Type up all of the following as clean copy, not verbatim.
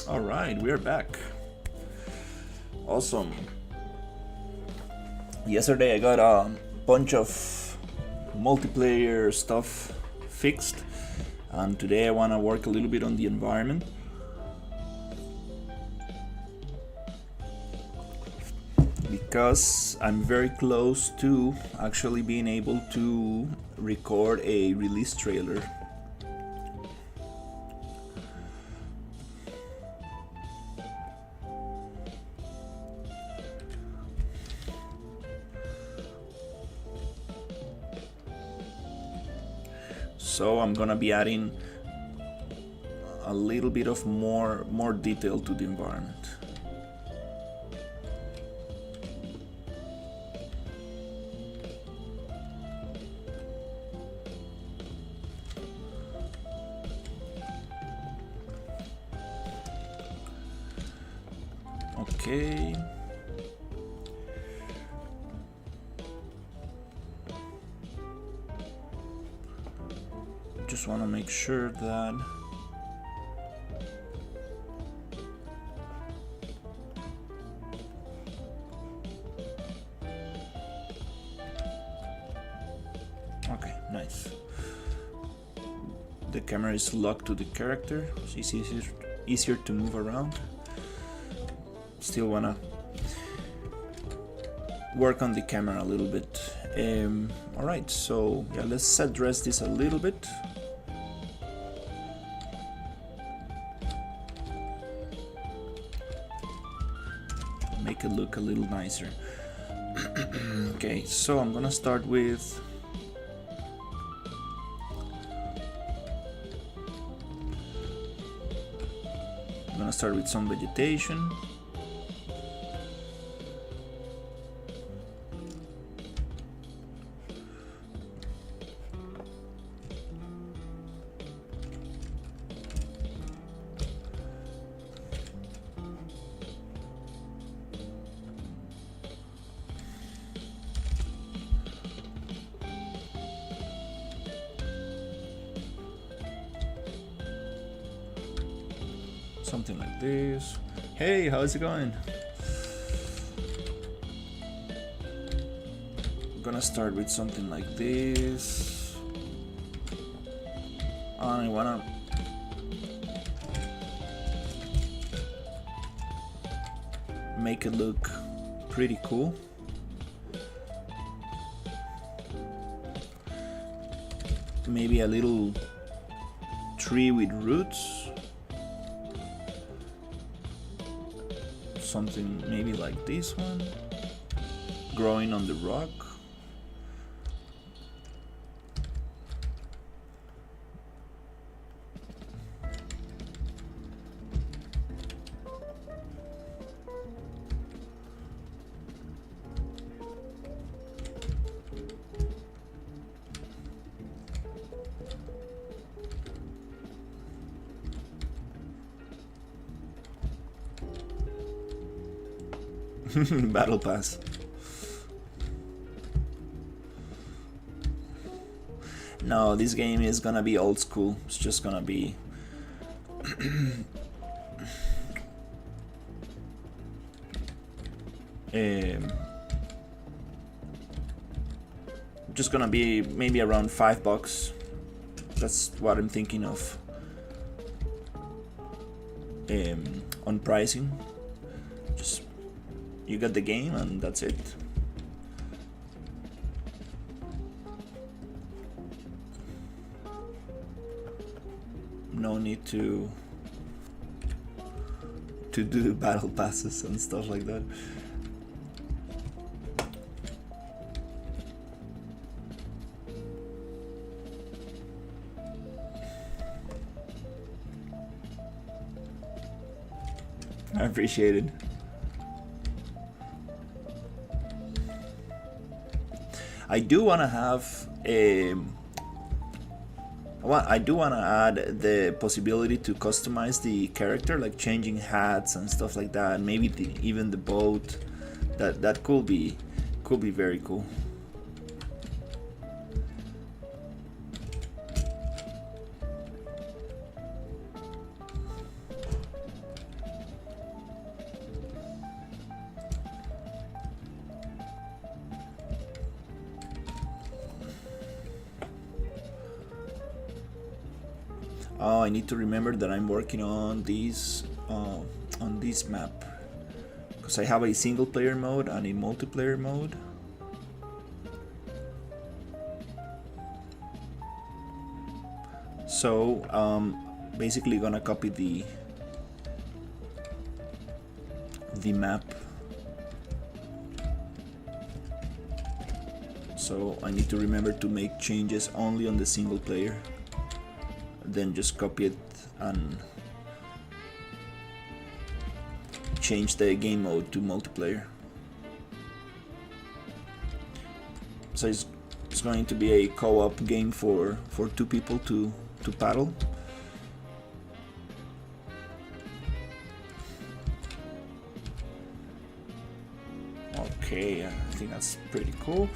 All right, we're back. Awesome. Yesterday I got a bunch of multiplayer stuff fixed, and today I want to work a little bit on the environment. Because I'm very close to actually being able to record a release trailer. So I'm gonna be adding a little bit of more detail to the environment. Okay. Just want to make sure that okay, nice. The camera is locked to the character, so it's easier to move around. Still wanna work on the camera a little bit. All right, so yeah, let's address this a little bit. Make it look a little nicer. Okay, so I'm gonna start with some vegetation. Something like this. Hey, how's it going? I'm gonna start with something like this. I wanna make it look pretty cool. Maybe a little tree with roots. Something maybe like this one, growing on the rock. Battle Pass. No, this game is gonna be old school. It's just gonna be just gonna be maybe around $5. That's what I'm thinking of on pricing. Just you got the game and that's it. No need to do battle passes and stuff like that. I appreciate it. I do want to have I do want to add the possibility to customize the character, like changing hats and stuff like that. Maybe even the boat. That could be very cool. Oh, I need to remember that I'm working on this map, because I have a single player mode and a multiplayer mode. So basically gonna copy the map. So I need to remember to make changes only on the single player, then just copy it and change the game mode to multiplayer. So it's going to be a co-op game for 2 people to paddle. Okay, I think that's pretty cool.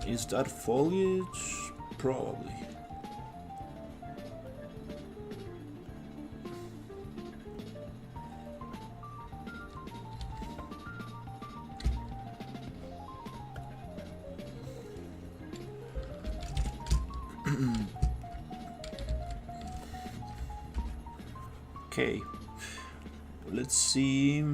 Is that foliage? Probably. Okay, let's see.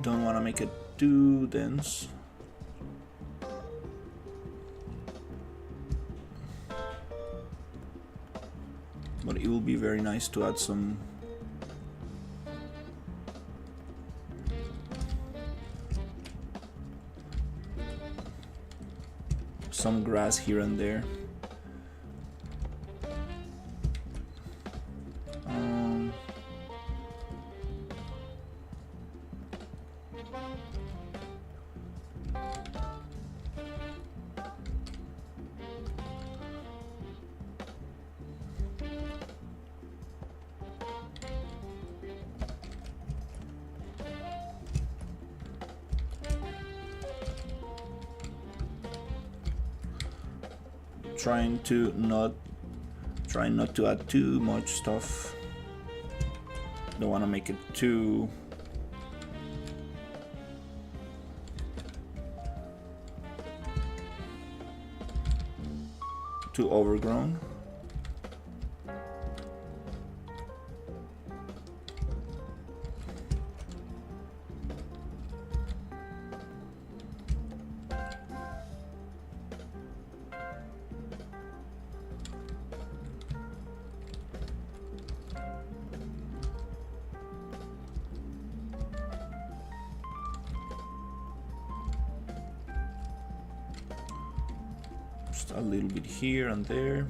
Don't want to make it too dense. But it will be very nice to add some grass here and there. Trying not to add too much stuff. Don't want to make it too overgrown. A little bit here and there.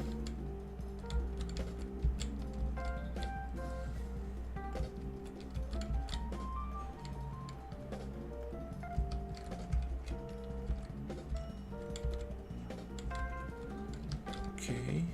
Okay.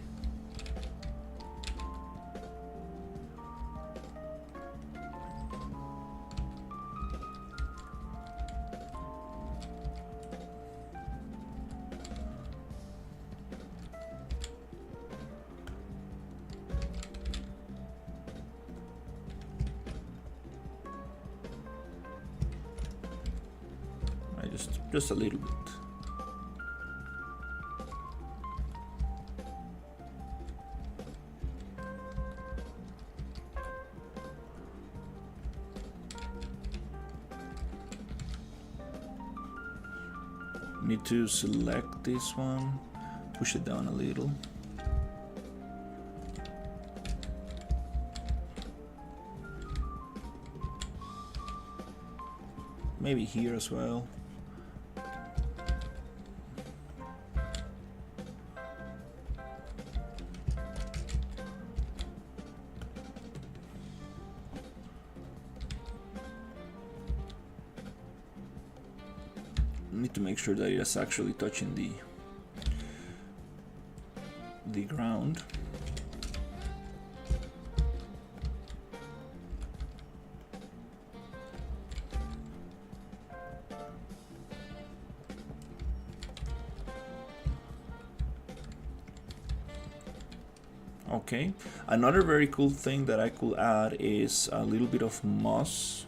Just a little bit. Need to select this one, push it down a little. Maybe here as well. Need to make sure that it's actually touching the ground. Okay, another very cool thing that I could add is a little bit of moss.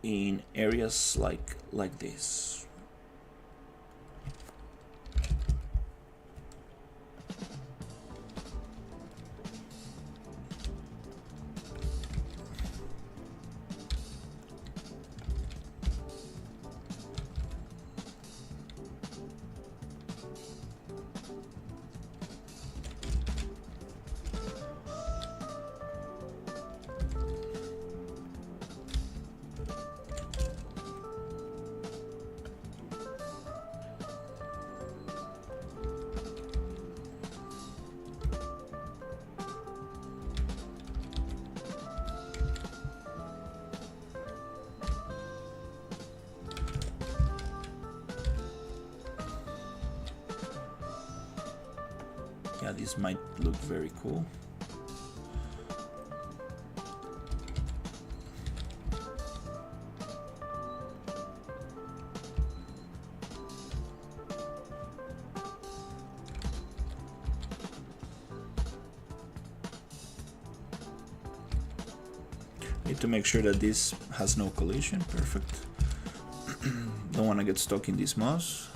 In areas like this. Yeah, this might look very cool. Need to make sure that this has no collision. Perfect. Don't want to get stuck in this moss.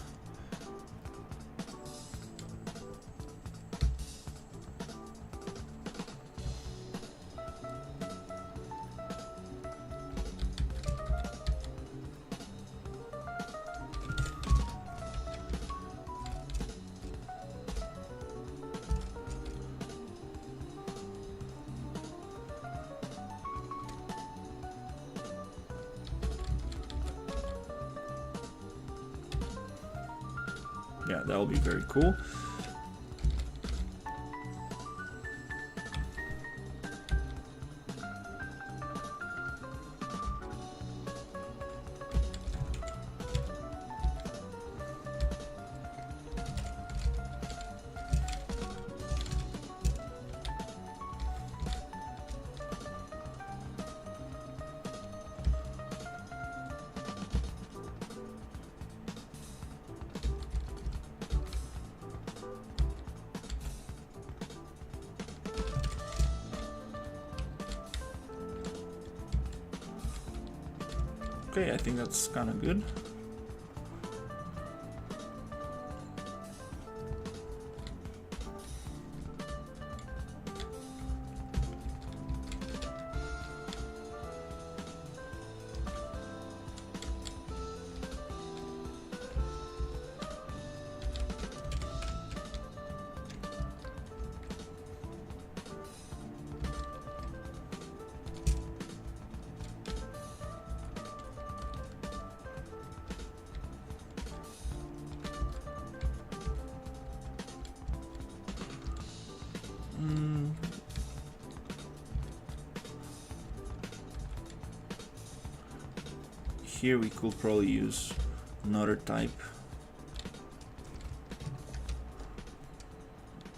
Yeah, that'll be very cool. Okay, I think that's kind of good. Here we could probably use another type,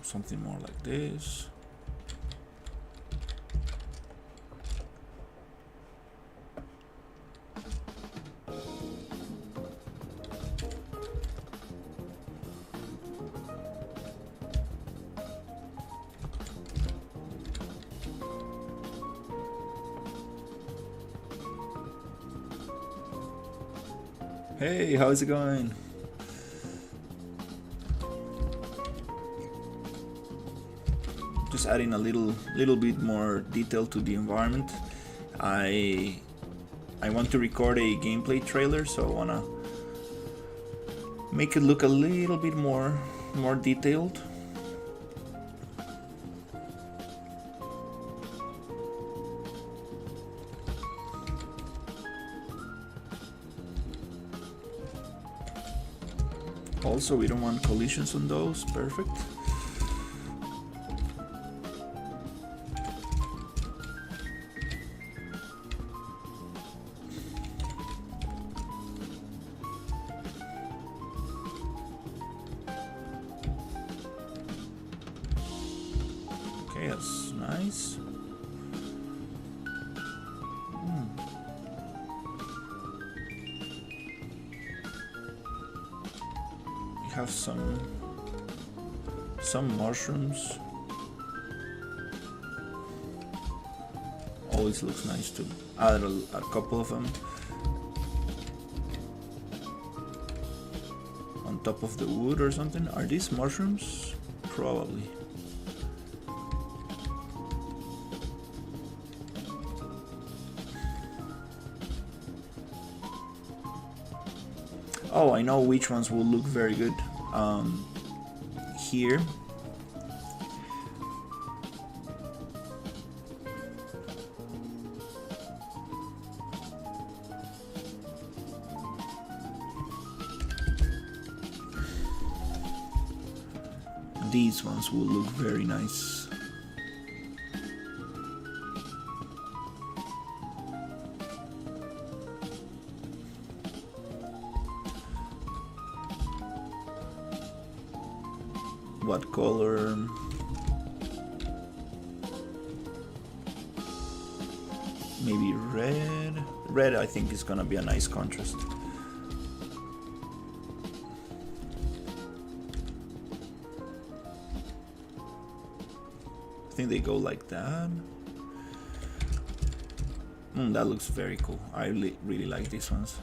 something more like this. Hey, how's it going? Just adding a little bit more detail to the environment. I want to record a gameplay trailer, so I wanna make it look a little bit more detailed. Also, we don't want collisions on those. Perfect. nice. We have some mushrooms. Always looks nice to add a couple of them on top of the wood or something. Are these mushrooms? Probably. Oh, I know which ones will look very good here. These ones will look very nice. What color? Maybe red. Red, I think, is gonna be a nice contrast. I think they go like that. That looks very cool. I really like these ones.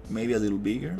Maybe a little bigger.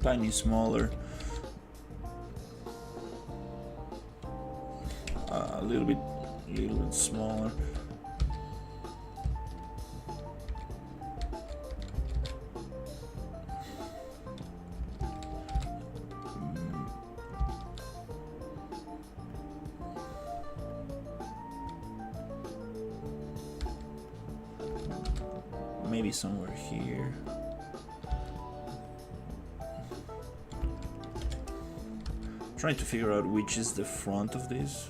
Tiny smaller, a little bit smaller. Maybe somewhere here. Trying to figure out which is the front of this.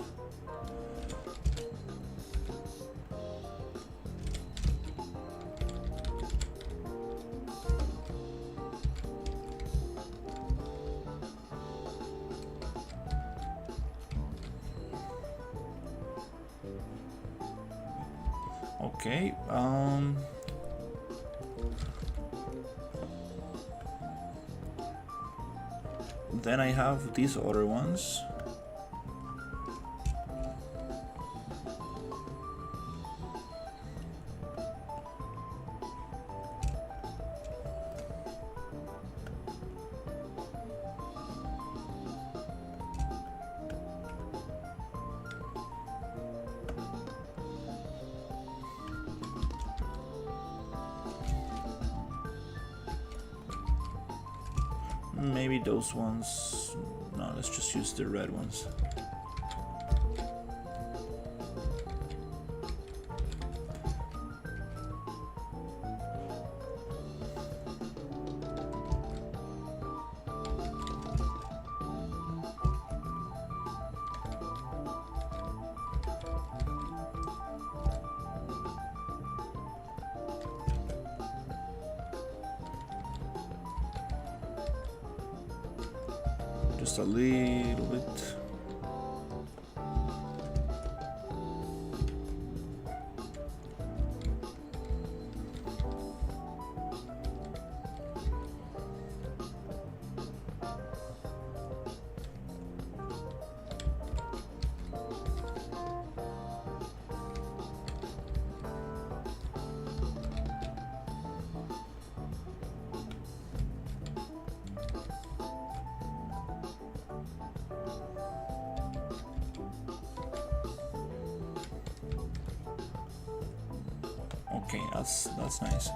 Okay, then I have these other ones. Maybe those ones. No, let's just use the red ones. Just a little bit. Okay, that's nice.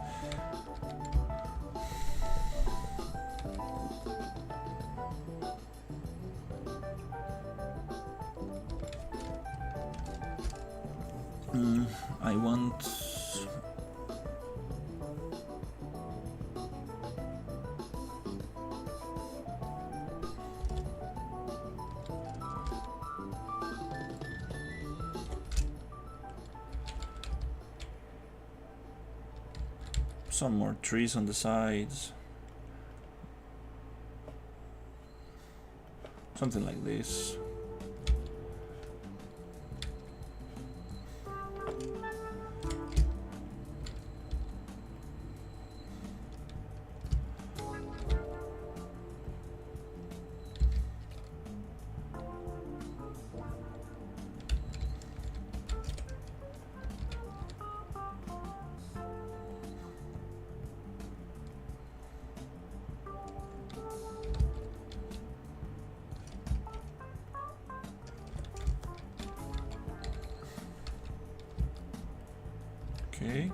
I want some more trees on the sides, something like this. Okay.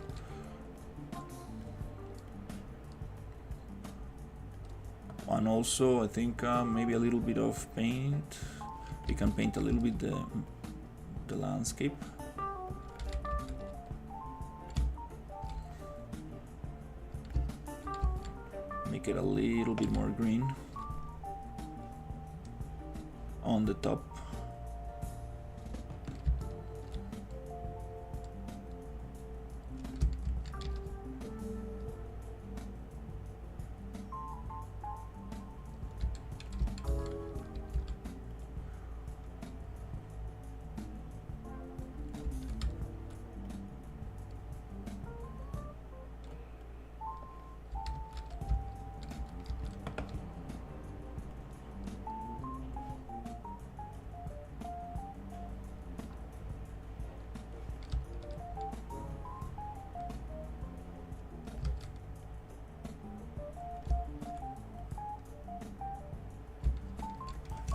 And also, I think maybe a little bit of paint. We can paint a little bit the landscape. Make it a little bit more green on the top.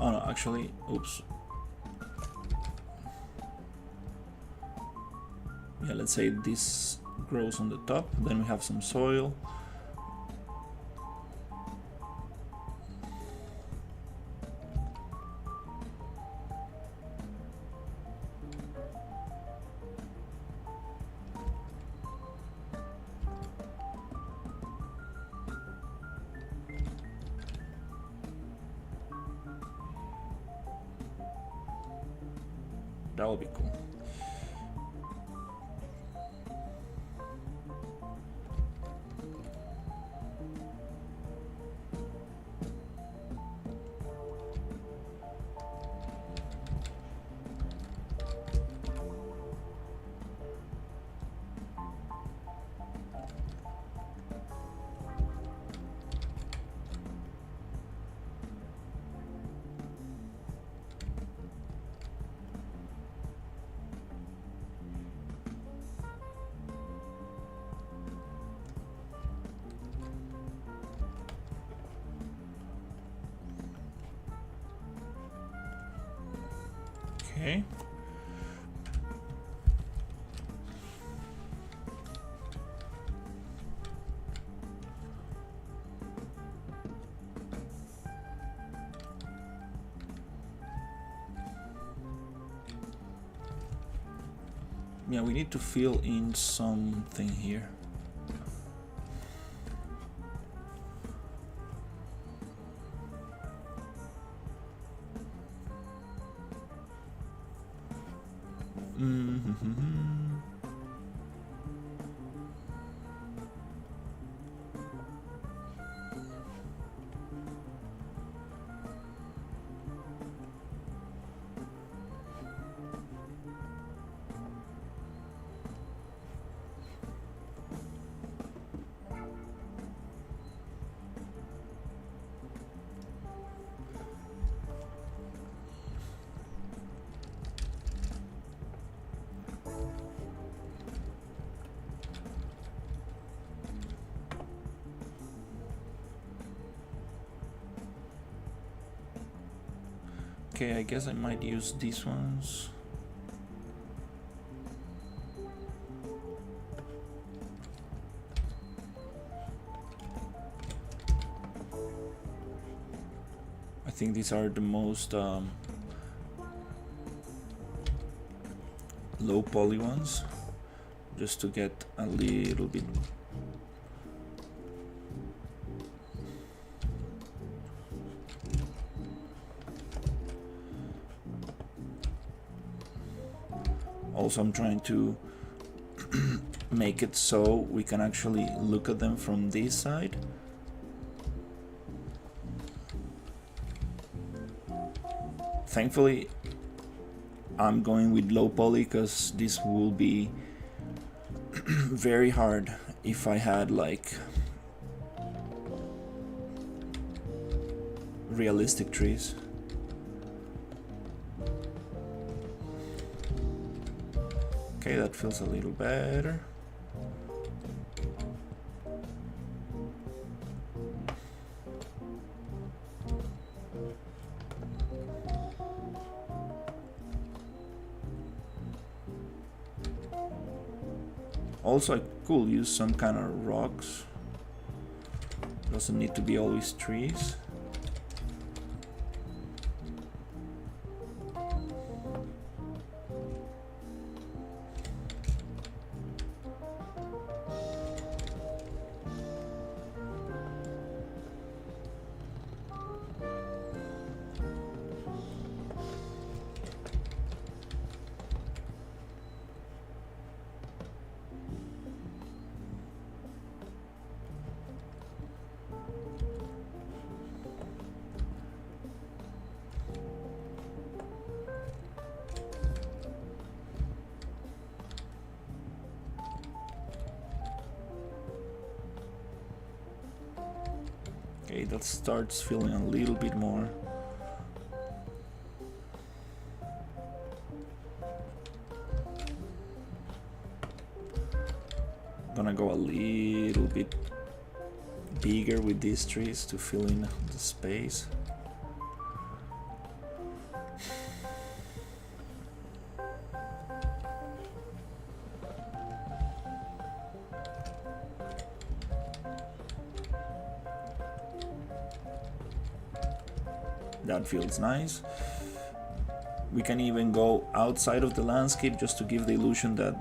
Oh no, actually, oops. Yeah, let's say this grows on the top, then we have some soil. That would be cool. Okay. Yeah, we need to fill in something here. Okay, I guess I might use these ones. think these are the most low poly ones, just to get a little bit. Also, I'm trying to make it so we can actually look at them from this side. Thankfully, I'm going with low poly because this will be very hard if I had like realistic trees. Okay, that feels a little better. Also, I could use some kind of rocks. Doesn't need to be always trees. Okay, that starts feeling a little bit more. Gonna go a little bit bigger with these trees to fill in the space. That feels nice. We can even go outside of the landscape just to give the illusion that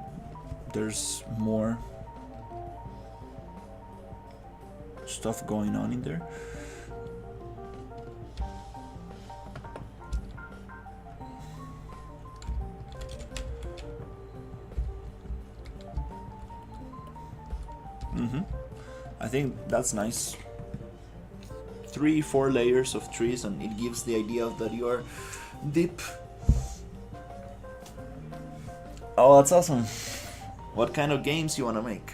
there's more stuff going on in there. I think that's nice. 3-4 layers of trees, and it gives the idea of that you are deep. Oh, that's awesome. What kind of games you want to make?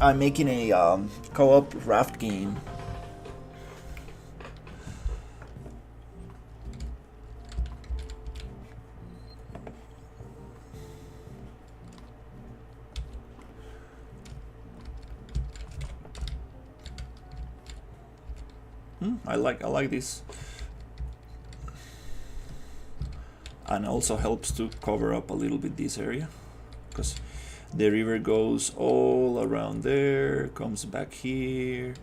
I'm making a co-op raft game. I like this, and also helps to cover up a little bit this area, because the river goes all around there, comes back here.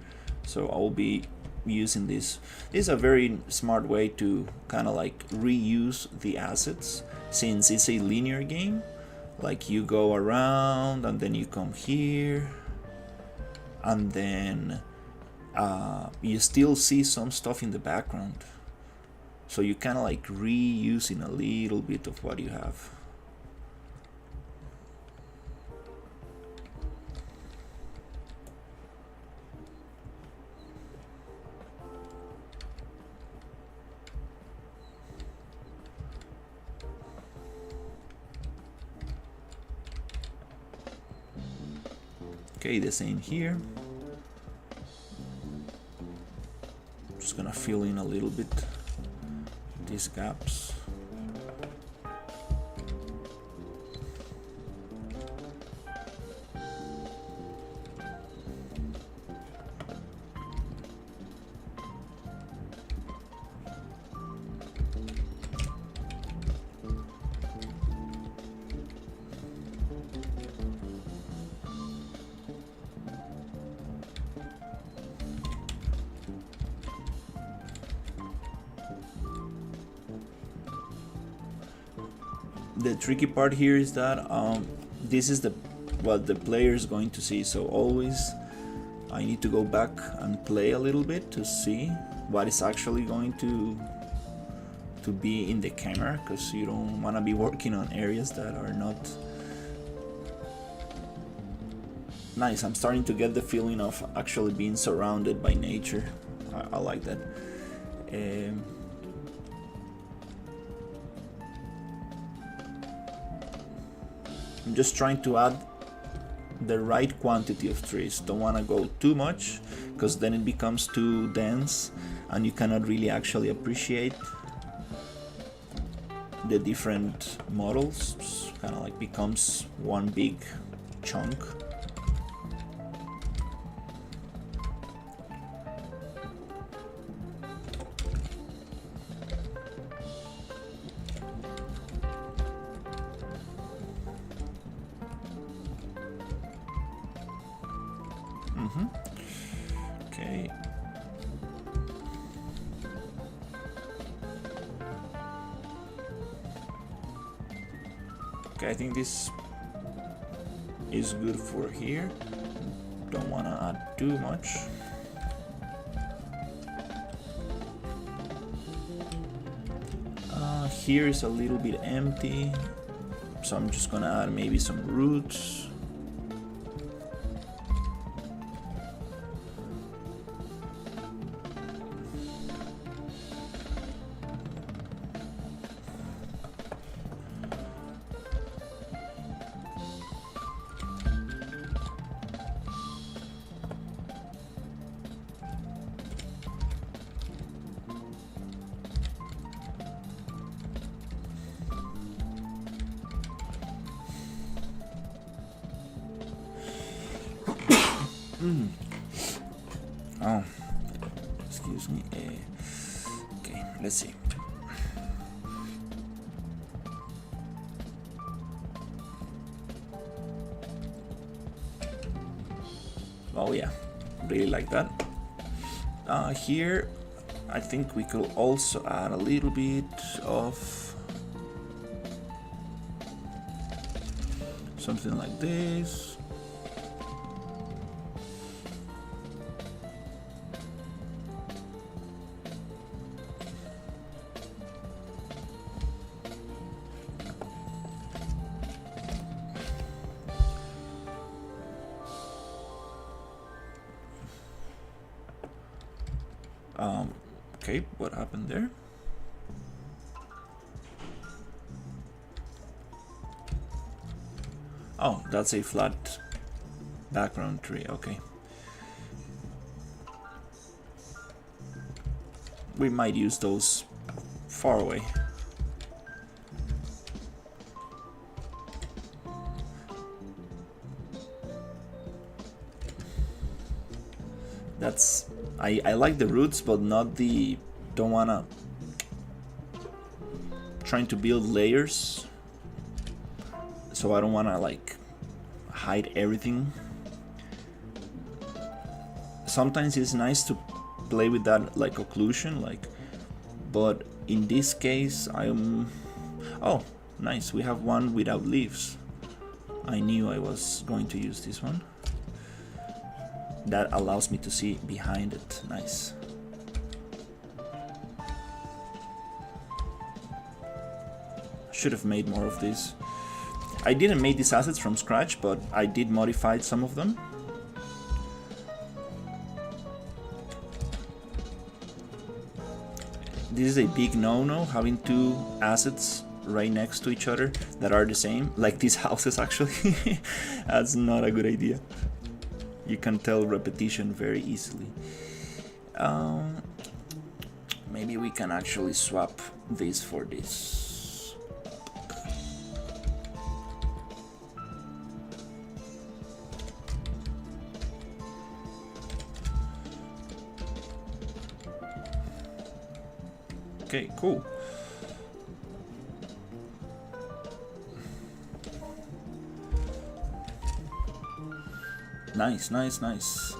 So I'll be using this. This is a very smart way to kind of like reuse the assets, since it's a linear game. Like you go around and then you come here, and then you still see some stuff in the background, so you kind of like reusing a little bit of what you have. Okay, the same here. Just gonna fill in a little bit these gaps. The tricky part here is that this is what the player is going to see, so always I need to go back and play a little bit to see what is actually going to be in the camera, because you don't want to be working on areas that are not nice. I'm starting to get the feeling of actually being surrounded by nature. I like that. I'm just trying to add the right quantity of trees. Don't want to go too much, because then it becomes too dense and you cannot really actually appreciate the different models. Kind of like becomes one big chunk. Okay. Okay, I think this is good for here. Don't want to add too much. Here is a little bit empty, so I'm just gonna add maybe some roots. Oh, excuse me. Okay, let's see. Oh yeah, really like that. Here, I think we could also add a little bit of something like this. Okay, what happened there? Oh, that's a flat background tree, okay. We might use those far away. That's I like the roots, but not the, don't wanna trying to build layers, so I don't wanna like hide everything. Sometimes it's nice to play with that like occlusion, like, but in this case oh nice, we have one without leaves. I knew I was going to use this one. That allows me to see behind it. Nice. Should have made more of this. I didn't make these assets from scratch, but I did modify some of them. This is a big no-no, having two assets right next to each other that are the same, like these houses actually. That's not a good idea. You can tell repetition very easily. Maybe we can actually swap this for this. Okay, cool. Nice, nice, nice.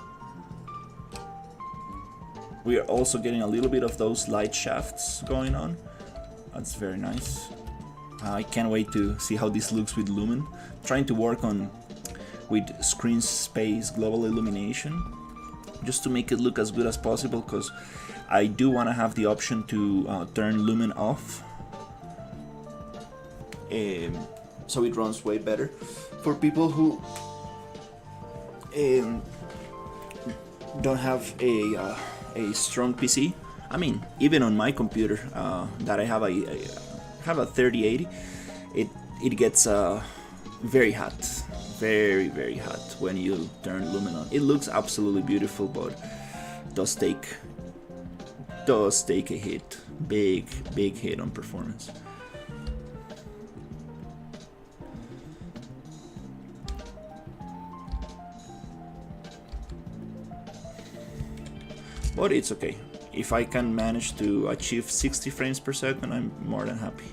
We are also getting a little bit of those light shafts going on. That's very nice. I can't wait to see how this looks with Lumen. Trying to work on with screen space global illumination just to make it look as good as possible, because I do want to have the option to turn Lumen off, so it runs way better for people who don't have a strong PC. I mean, even on my computer that I have a 3080, it gets very hot, very hot when you turn Lumen on. It looks absolutely beautiful, but does take a hit, big hit on performance. But it's okay. If I can manage to achieve 60 frames per second, I'm more than happy.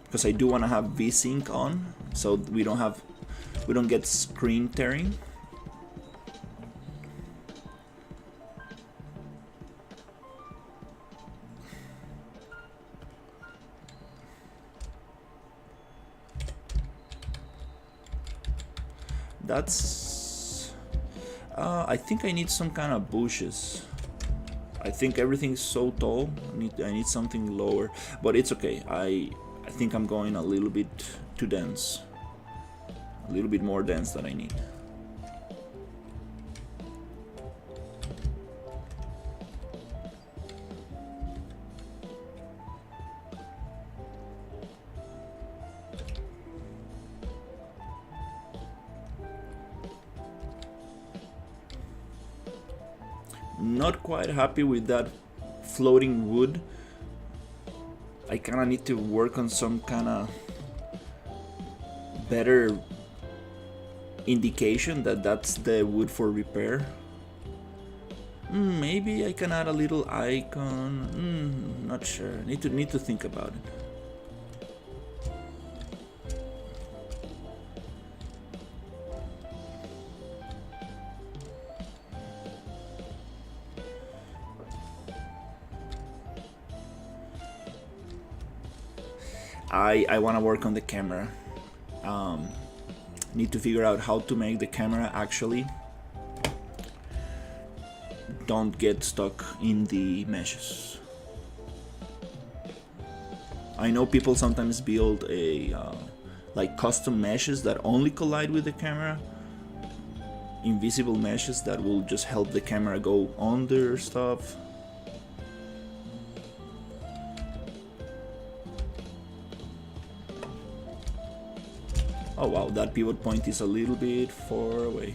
Because I do want to have VSync on, so we don't get screen tearing. That's I think I need some kind of bushes. I think everything's so tall. I need something lower, but it's okay. I think I'm going a little bit too dense, a little bit more dense than I need. Not quite happy with that floating wood. I kind of need to work on some kind of better indication that that's the wood for repair. Maybe I can add a little icon. Not sure. Need to think about it. I want to work on the camera. Need to figure out how to make the camera actually don't get stuck in the meshes. I know people sometimes build a like custom meshes that only collide with the camera, invisible meshes that will just help the camera go under stuff. Oh wow, that pivot point is a little bit far away.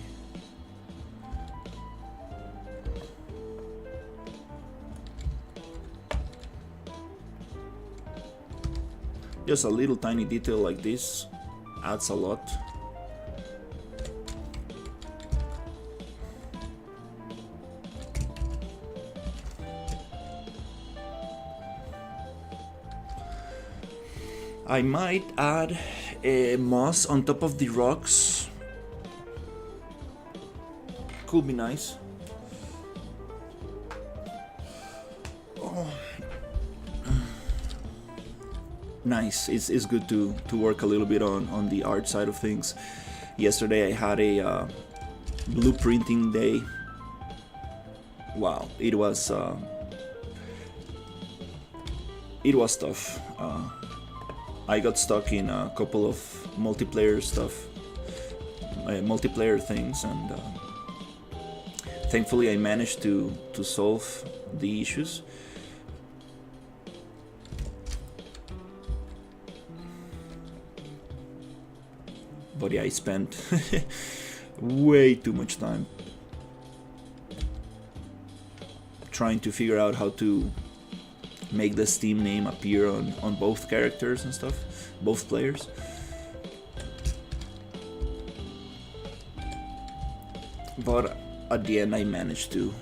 Just a little tiny detail like this adds a lot. I might add moss on top of the rocks. Could be nice. Oh. Nice. It's good to work a little bit on the art side of things. Yesterday I had a blueprinting day. Wow, it was tough. I got stuck in a couple of multiplayer things, and thankfully I managed to solve the issues. But yeah, I spent way too much time trying to figure out how to make the Steam name appear on both characters and stuff, both players. But at the end I managed to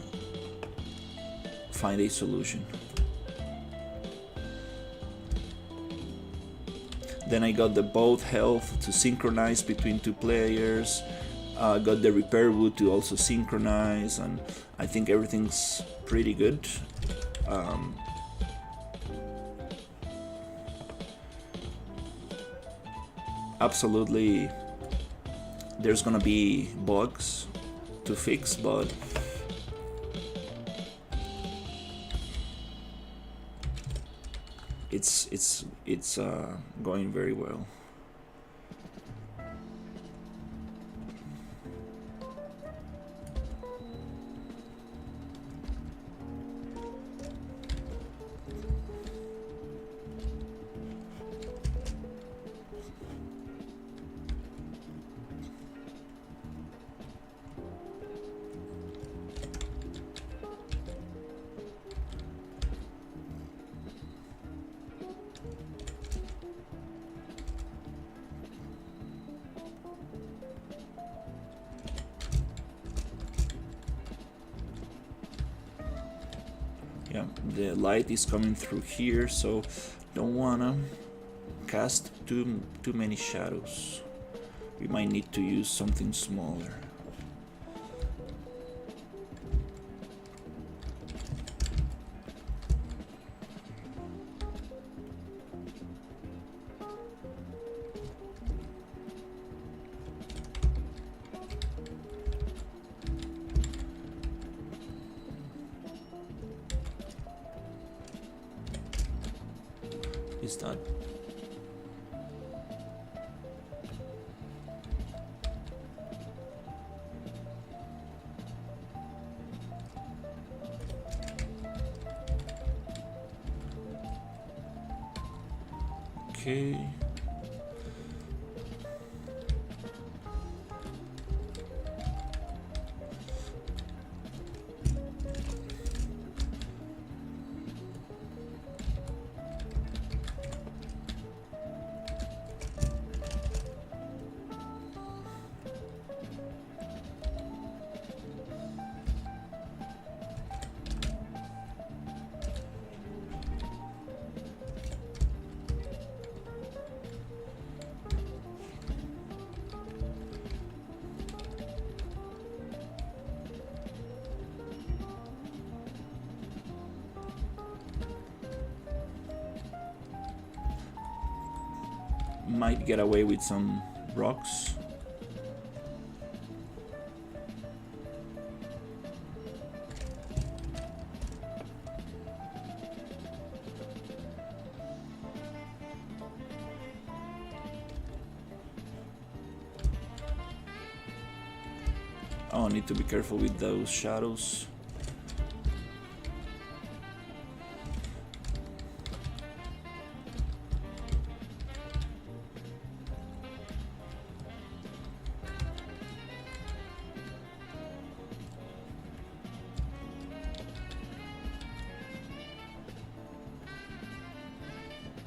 find a solution. Then I got the both health to synchronize between two players, Got the repair wood to also synchronize, and I think everything's pretty good. Absolutely, there's gonna be bugs to fix, but it's going very well. Yeah, the light is coming through here, so don't wanna cast too many shadows. We might need to use something smaller. Is that okay? Might get away with some rocks. Oh, I need to be careful with those shadows.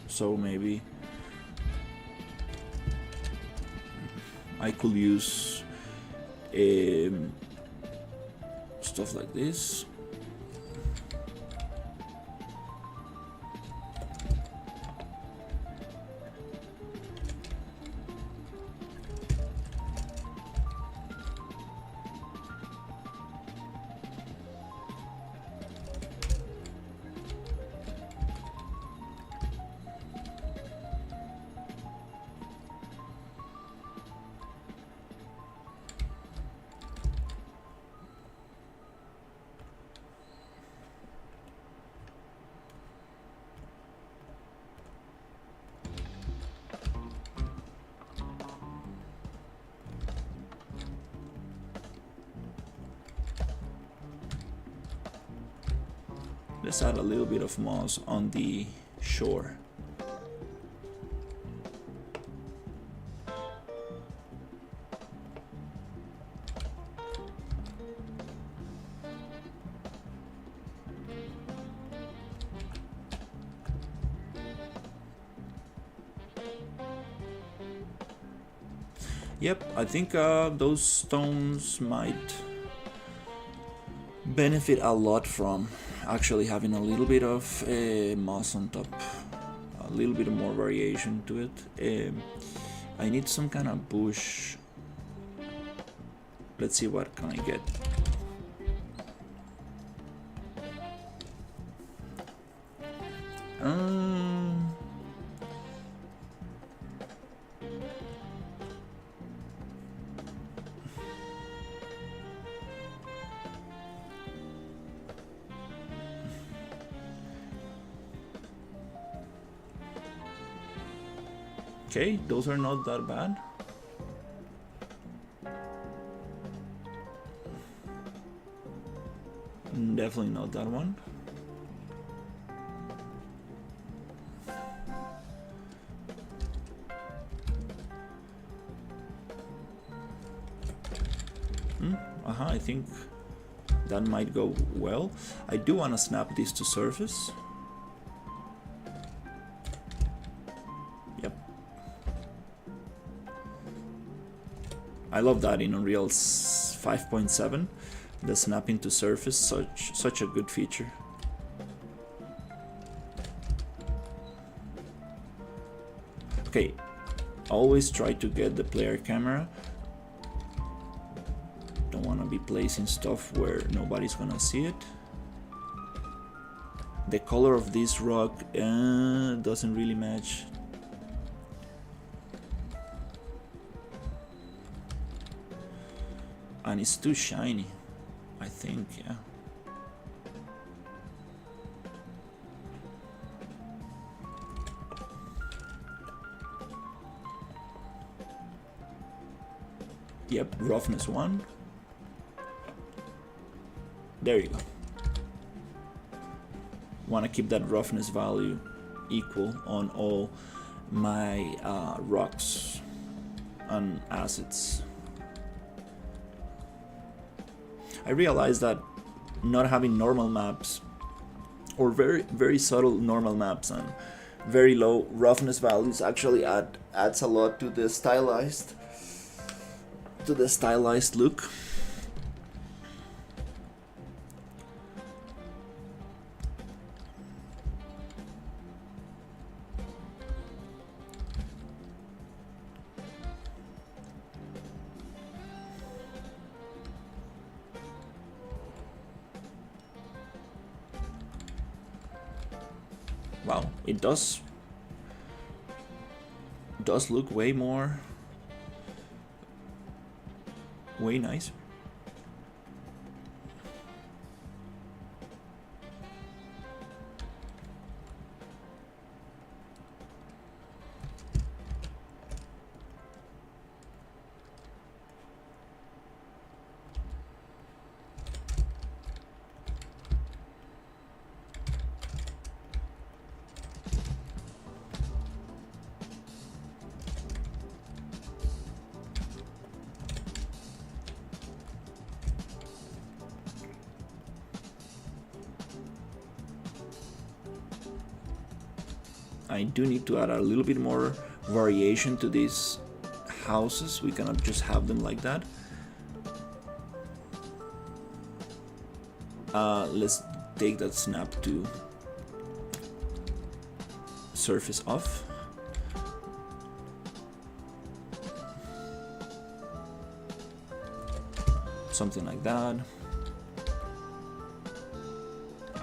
So maybe I could use stuff like this. Let's add a little bit of moss on the shore. Yep, I think those stones might benefit a lot from actually having a little bit of moss on top, a little bit more variation to it. I need some kind of bush Let's see what can I get. Okay, those are not that bad. Definitely not that one. I think that might go well. I do want to snap this to surface. Yep. I love that in Unreal 5.7. The snapping to surface, such a good feature. Okay, always try to get the player camera. Don't want to be placing stuff where nobody's gonna see it. The color of this rock doesn't really match. And it's too shiny, I think, yeah. Yep, roughness 1. There you go. Want to keep that roughness value equal on all my rocks and assets. I realized that not having normal maps, or very subtle normal maps and very low roughness values, actually adds a lot to the stylized look. Wow, it does look way nicer. I do need to add a little bit more variation to these houses. We cannot just have them like that. Let's take that snap to surface off. Something like that.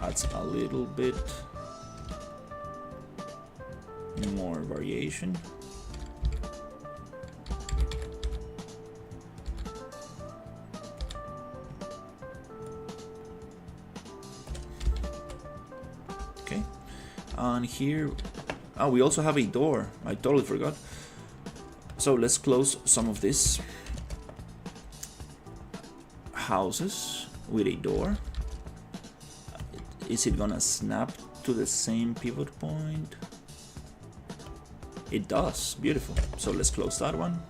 Adds a little bit more variation. Okay, and here, we also have a door. I totally forgot. So let's close some of these houses with a door. Is it gonna snap to the same pivot point? It does. Beautiful. So let's close that one.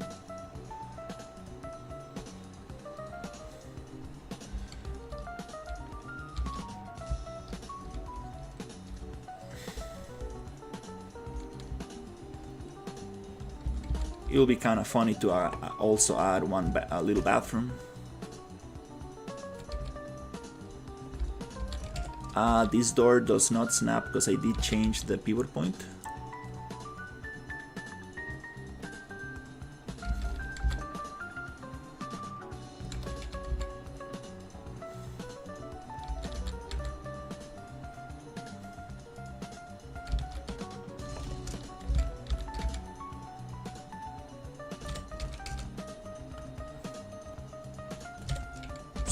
It will be kind of funny to also add a little bathroom. This door does not snap because I did change the pivot point.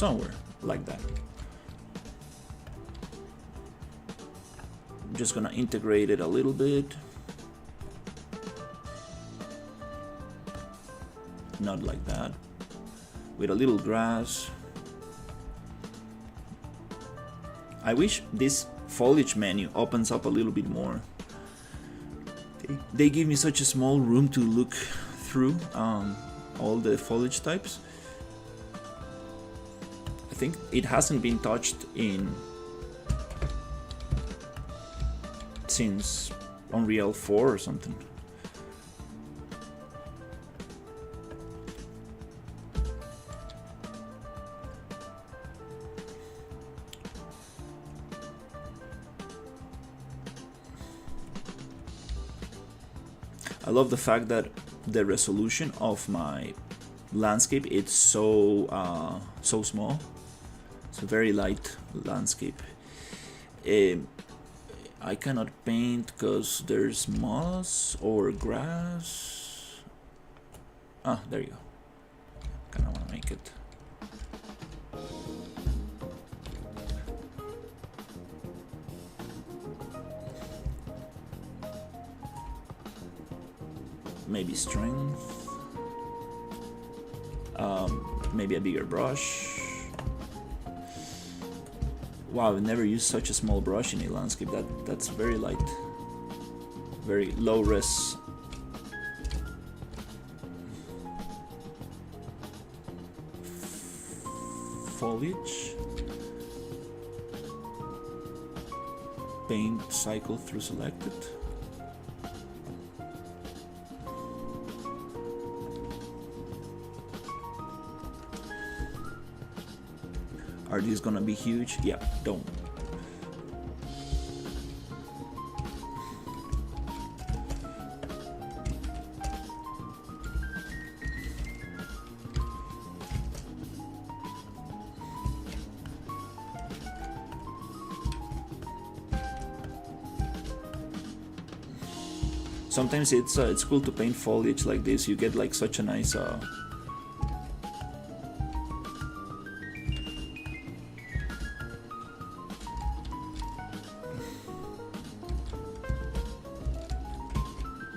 somewhere like that. I'm just gonna integrate it a little bit. Not like that. With a little grass. I wish this foliage menu opens up a little bit more. They give me such a small room to look through all the foliage types. I think it hasn't been touched since Unreal 4 or something. I love the fact that the resolution of my landscape it's so small. It's a very light landscape. I cannot paint because there's moss or grass. Ah, there you go. Kinda wanna make it. Maybe strength. Maybe a bigger brush. Wow, I've never used such a small brush in a landscape. That's very light. Very low res. Foliage. Paint cycle through selected. Are these gonna be huge? Yeah, don't. Sometimes it's cool to paint foliage like this. You get like such a nice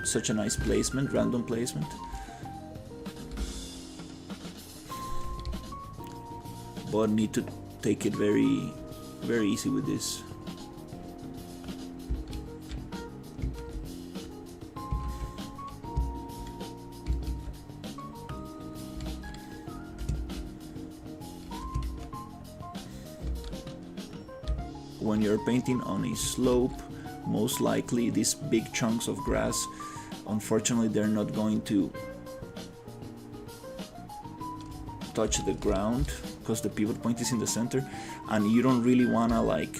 such a nice placement, random placement. But need to take it very easy with this. When you're painting on a slope, most likely these big chunks of grass, unfortunately they're not going to touch the ground because the pivot point is in the center, and you don't really want to like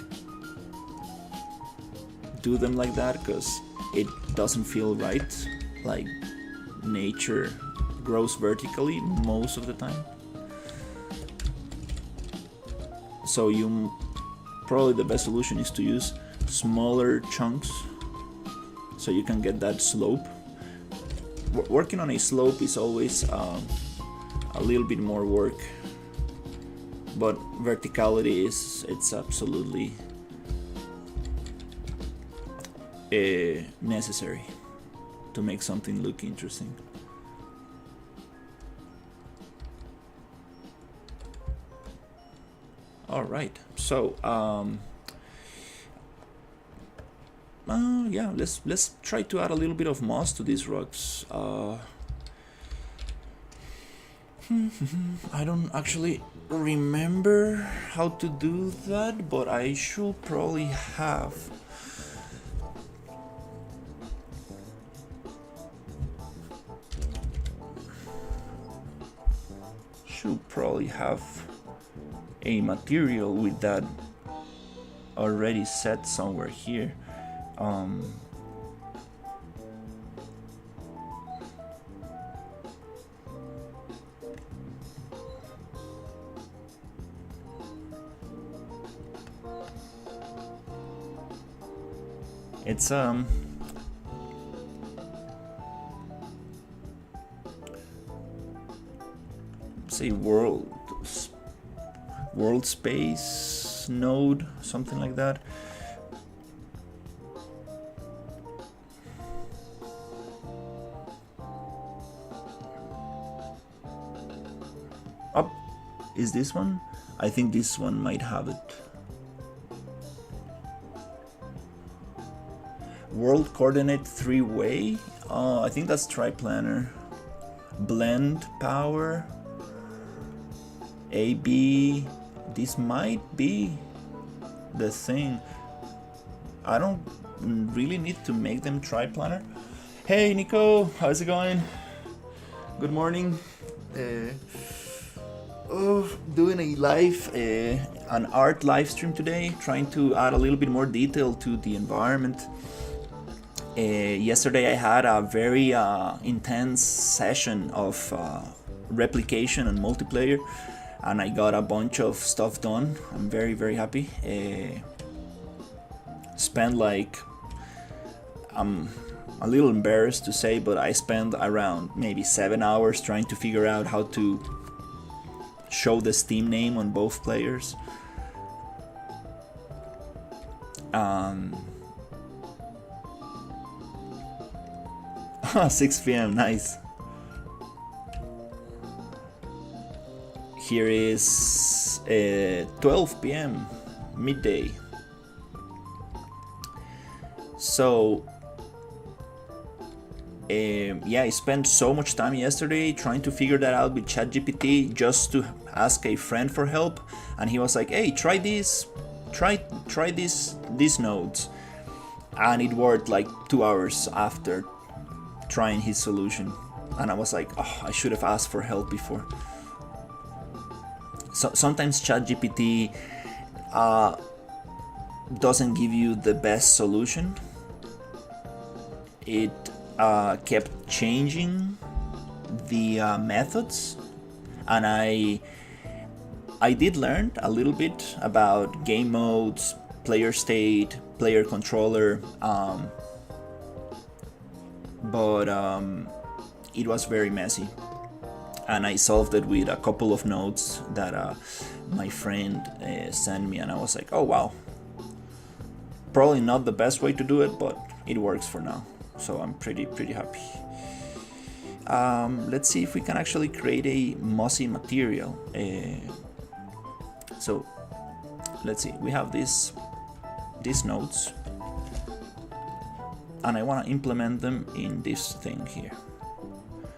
do them like that because it doesn't feel right. Like nature grows vertically most of the time, so probably the best solution is to use smaller chunks so you can get that slope. Working on a slope is always a little bit more work, but verticality it's absolutely necessary to make something look interesting. All right, so yeah, let's try to add a little bit of moss to these rocks. I don't actually remember how to do that, but I should probably have. A material with that already set somewhere here. It's say world world space node, something like that. Up is this one? I think this one might have it. World coordinate 3-way. Oh, I think that's triplanar. Blend power. AB. This might be the thing. I don't really need to make them triplanar. Hey Nico, how's it going? Good morning. Doing a live, an art live stream today, trying to add a little bit more detail to the environment. Yesterday I had a very intense session of replication and multiplayer, and I got a bunch of stuff done. I'm very, very happy. Spent like, I'm a little embarrassed to say, but I spent around maybe 7 hours trying to figure out how to show the Steam name on both players. 6 p.m. nice. Here is 12 p.m. midday. So yeah, I spent so much time yesterday trying to figure that out with ChatGPT, just to ask a friend for help, and he was like, hey, try this, try these nodes, and it worked like 2 hours after trying his solution, and I was like, oh, I should have asked for help before. So sometimes ChatGPT doesn't give you the best solution. It kept changing the methods, and I did learn a little bit about game modes, player state, player controller, but it was very messy, and I solved it with a couple of notes that my friend sent me, and I was like, oh wow, probably not the best way to do it, but it works for now. So I'm pretty happy. Let's see if we can actually create a mossy material. So let's see, we have these nodes, and I want to implement them in this thing here.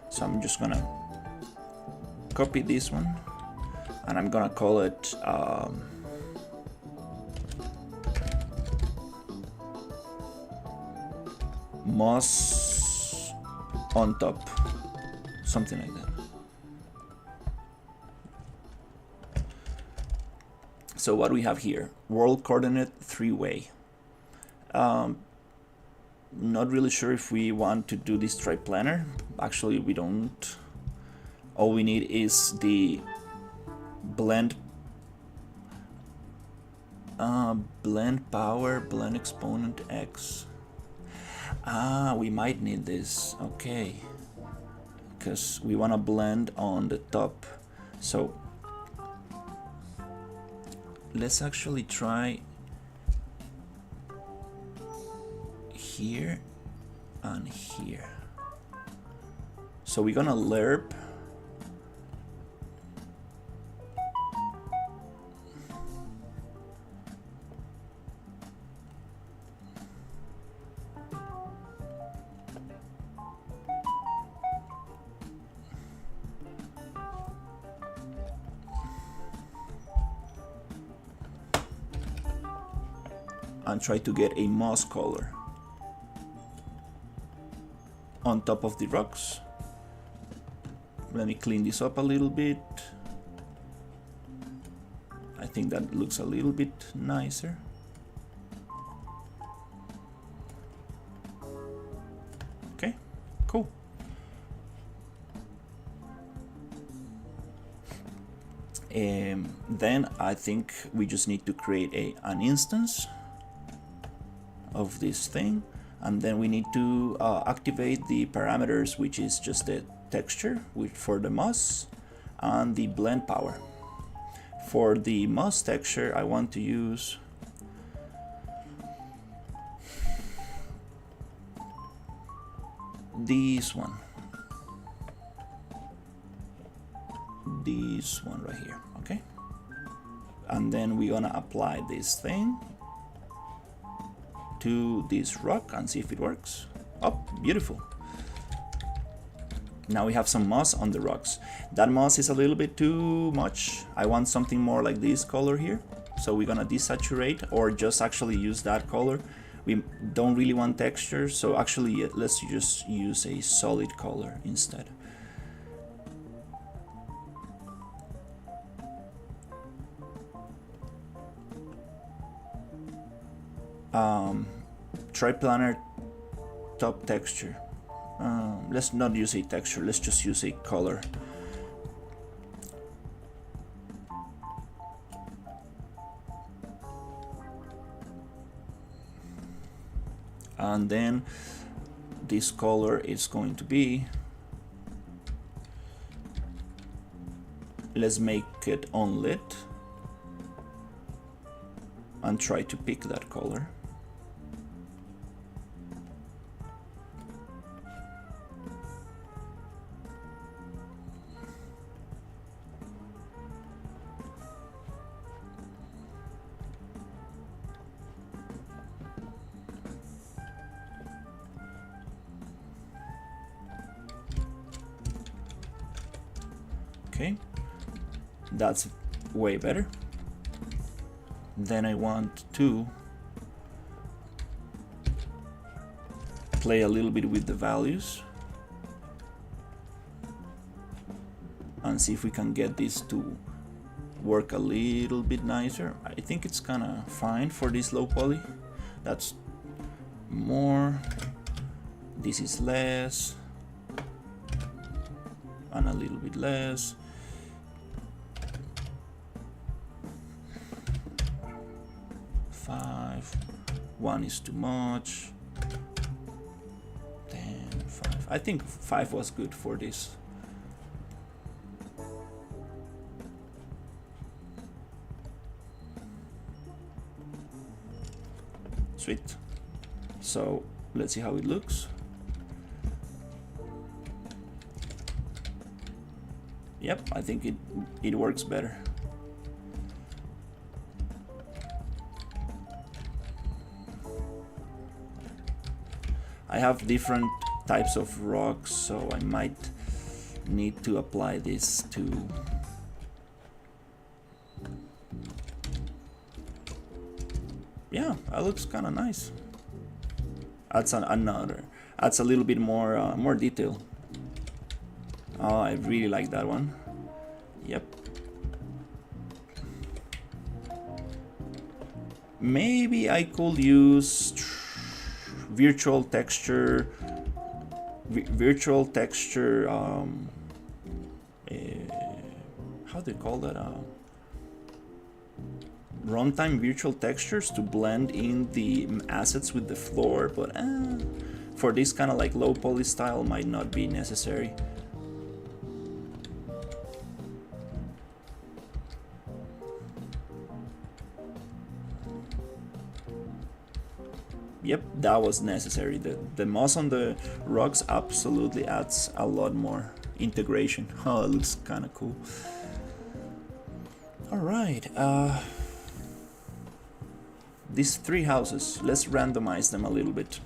So I'm just gonna copy this one, and I'm gonna call it moss on top, something like that. So what we have here, world coordinate 3-way. Not really sure if we want to do this triplanar. Actually, we don't. All we need is the blend power, blend exponent x. We might need this, okay, because we want to blend on the top. So let's actually try here and here. So we're gonna lerp and try to get a moss color on top of the rocks. Let me clean this up a little bit. I think that looks a little bit nicer. Okay, cool. Then I think we just need to create an instance of this thing, and then we need to activate the parameters, which is just the texture for the moss and the blend power. For the moss texture, I want to use this one right here, okay? And then we're gonna apply this thing to this rock and see if it works. Oh, beautiful. Now we have some moss on the rocks. That moss is a little bit too much. I want something more like this color here. So we're gonna desaturate or just actually use that color. We don't really want texture, so actually let's just use a solid color instead. Triplanar top texture. Let's not use a texture, let's just use a color. And then this color is going to be, let's make it unlit and try to pick that color. Okay, that's way better. Then I want to play a little bit with the values and see if we can get this to work a little bit nicer. I think it's kind of fine for this low poly. That's more, this is less, and a little bit less. One is too much. 10, 5. I think 5 was good for this. Sweet. So let's see how it looks. Yep, I think it works better. I have different types of rocks, so I might need to apply this to yeah, that looks kind of nice. Adds adds a little bit more more detail. Oh, I really like that one. Yep. Maybe I could use virtual texture, how do you call that? Runtime virtual textures to blend in the assets with the floor, but for this kind of like low poly style might not be necessary. Yep, that was necessary. The moss on the rocks absolutely adds a lot more integration. Oh, it looks kind of cool. All right, these 3 houses, let's randomize them a little bit.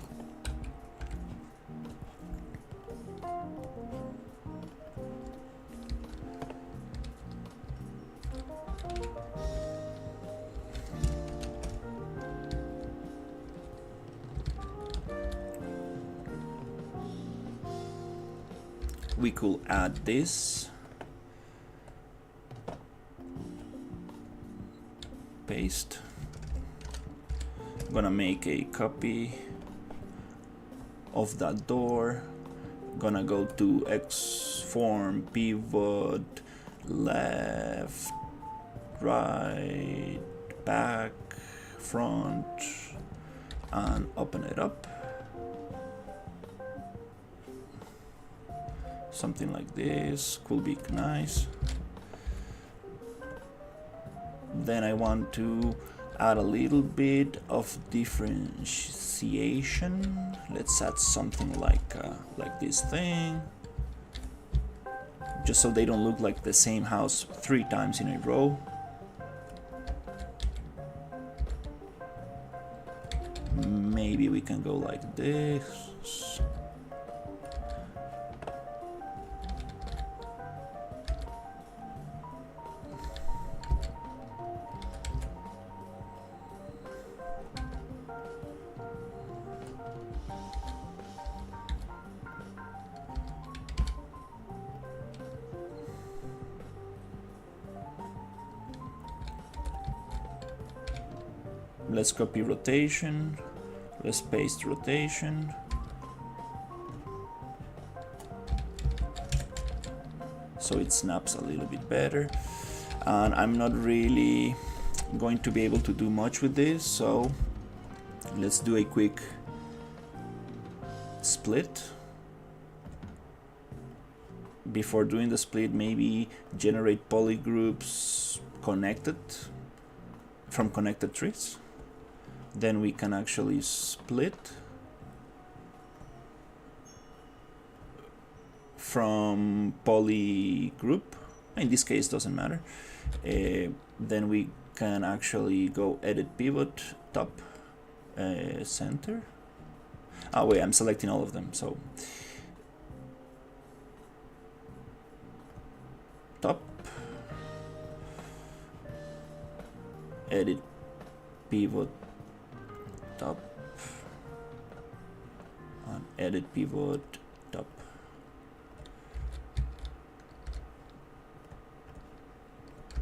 We could add this, paste. I'm gonna make a copy of that door. Gonna go to X form, pivot, left, right, back, front, and open it up. Something like this could be nice. Then I want to add a little bit of differentiation. Let's add something like this thing, just so they don't look like the same house 3 times in a row. Maybe we can go like this. Let's copy rotation. Let's paste rotation. So it snaps a little bit better. And I'm not really going to be able to do much with this, so let's do a quick split. Before doing the split, maybe generate polygroups connected from connected trees. Then we can actually split from poly group. In this case, doesn't matter. Then we can actually go edit pivot, top, center. Oh wait, I'm selecting all of them. So top, edit pivot, top, and edit pivot, top.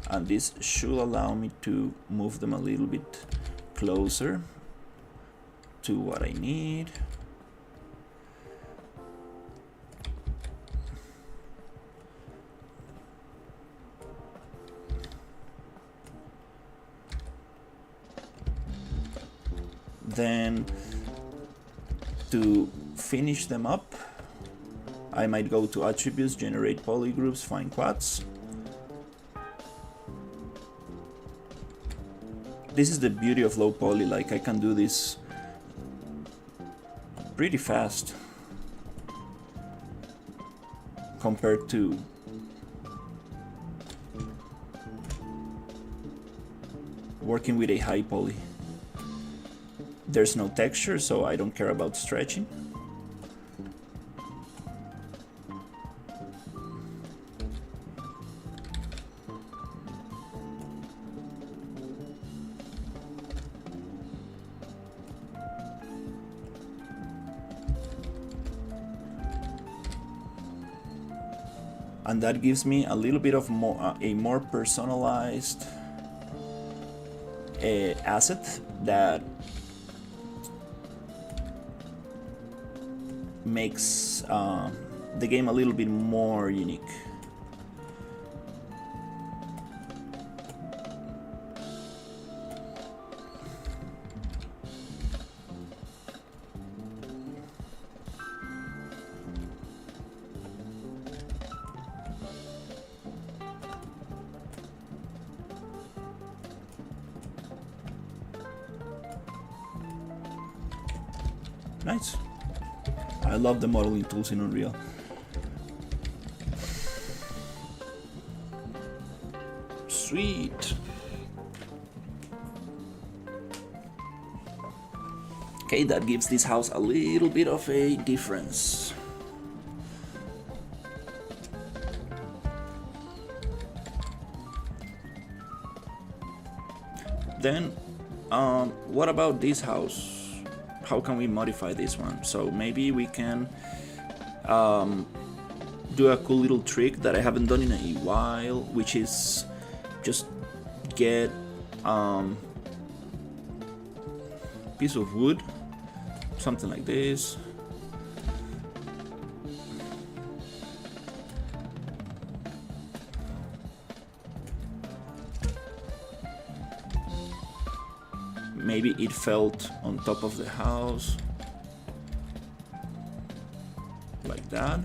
And this should allow me to move them a little bit closer to what I need. Then to finish them up, I might go to attributes, generate polygroups, find quads. This is the beauty of low poly, like I can do this pretty fast compared to working with a high poly. There's no texture, so I don't care about stretching. And that gives me a little bit of a more personalized asset that makes the game a little bit more unique. Nice. I love the modeling tools in Unreal. Sweet. Okay, that gives this house a little bit of a difference. Then, what about this house? How can we modify this one? So maybe we can do a cool little trick that I haven't done in a while, which is just get piece of wood, something like this. Maybe it felt on top of the house, like that.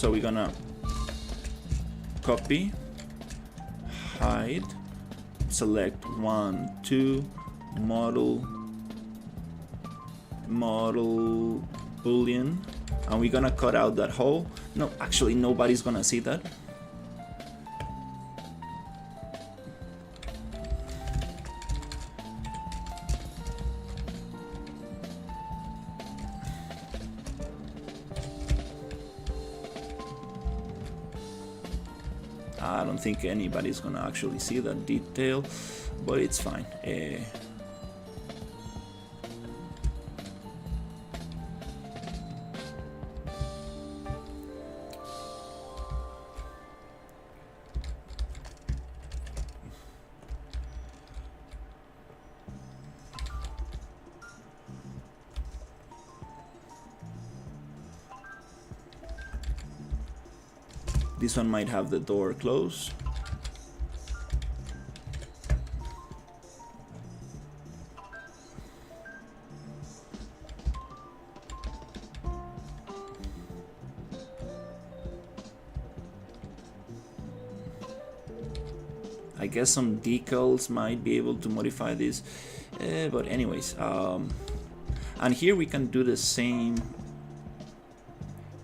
So we're gonna copy, hide, select 1, 2, model boolean, and we're gonna cut out that hole. No, actually nobody's gonna see that. I don't think anybody's gonna actually see that detail, but it's fine. This one might have the door closed. I guess some decals might be able to modify this, but anyways, and here we can do the same.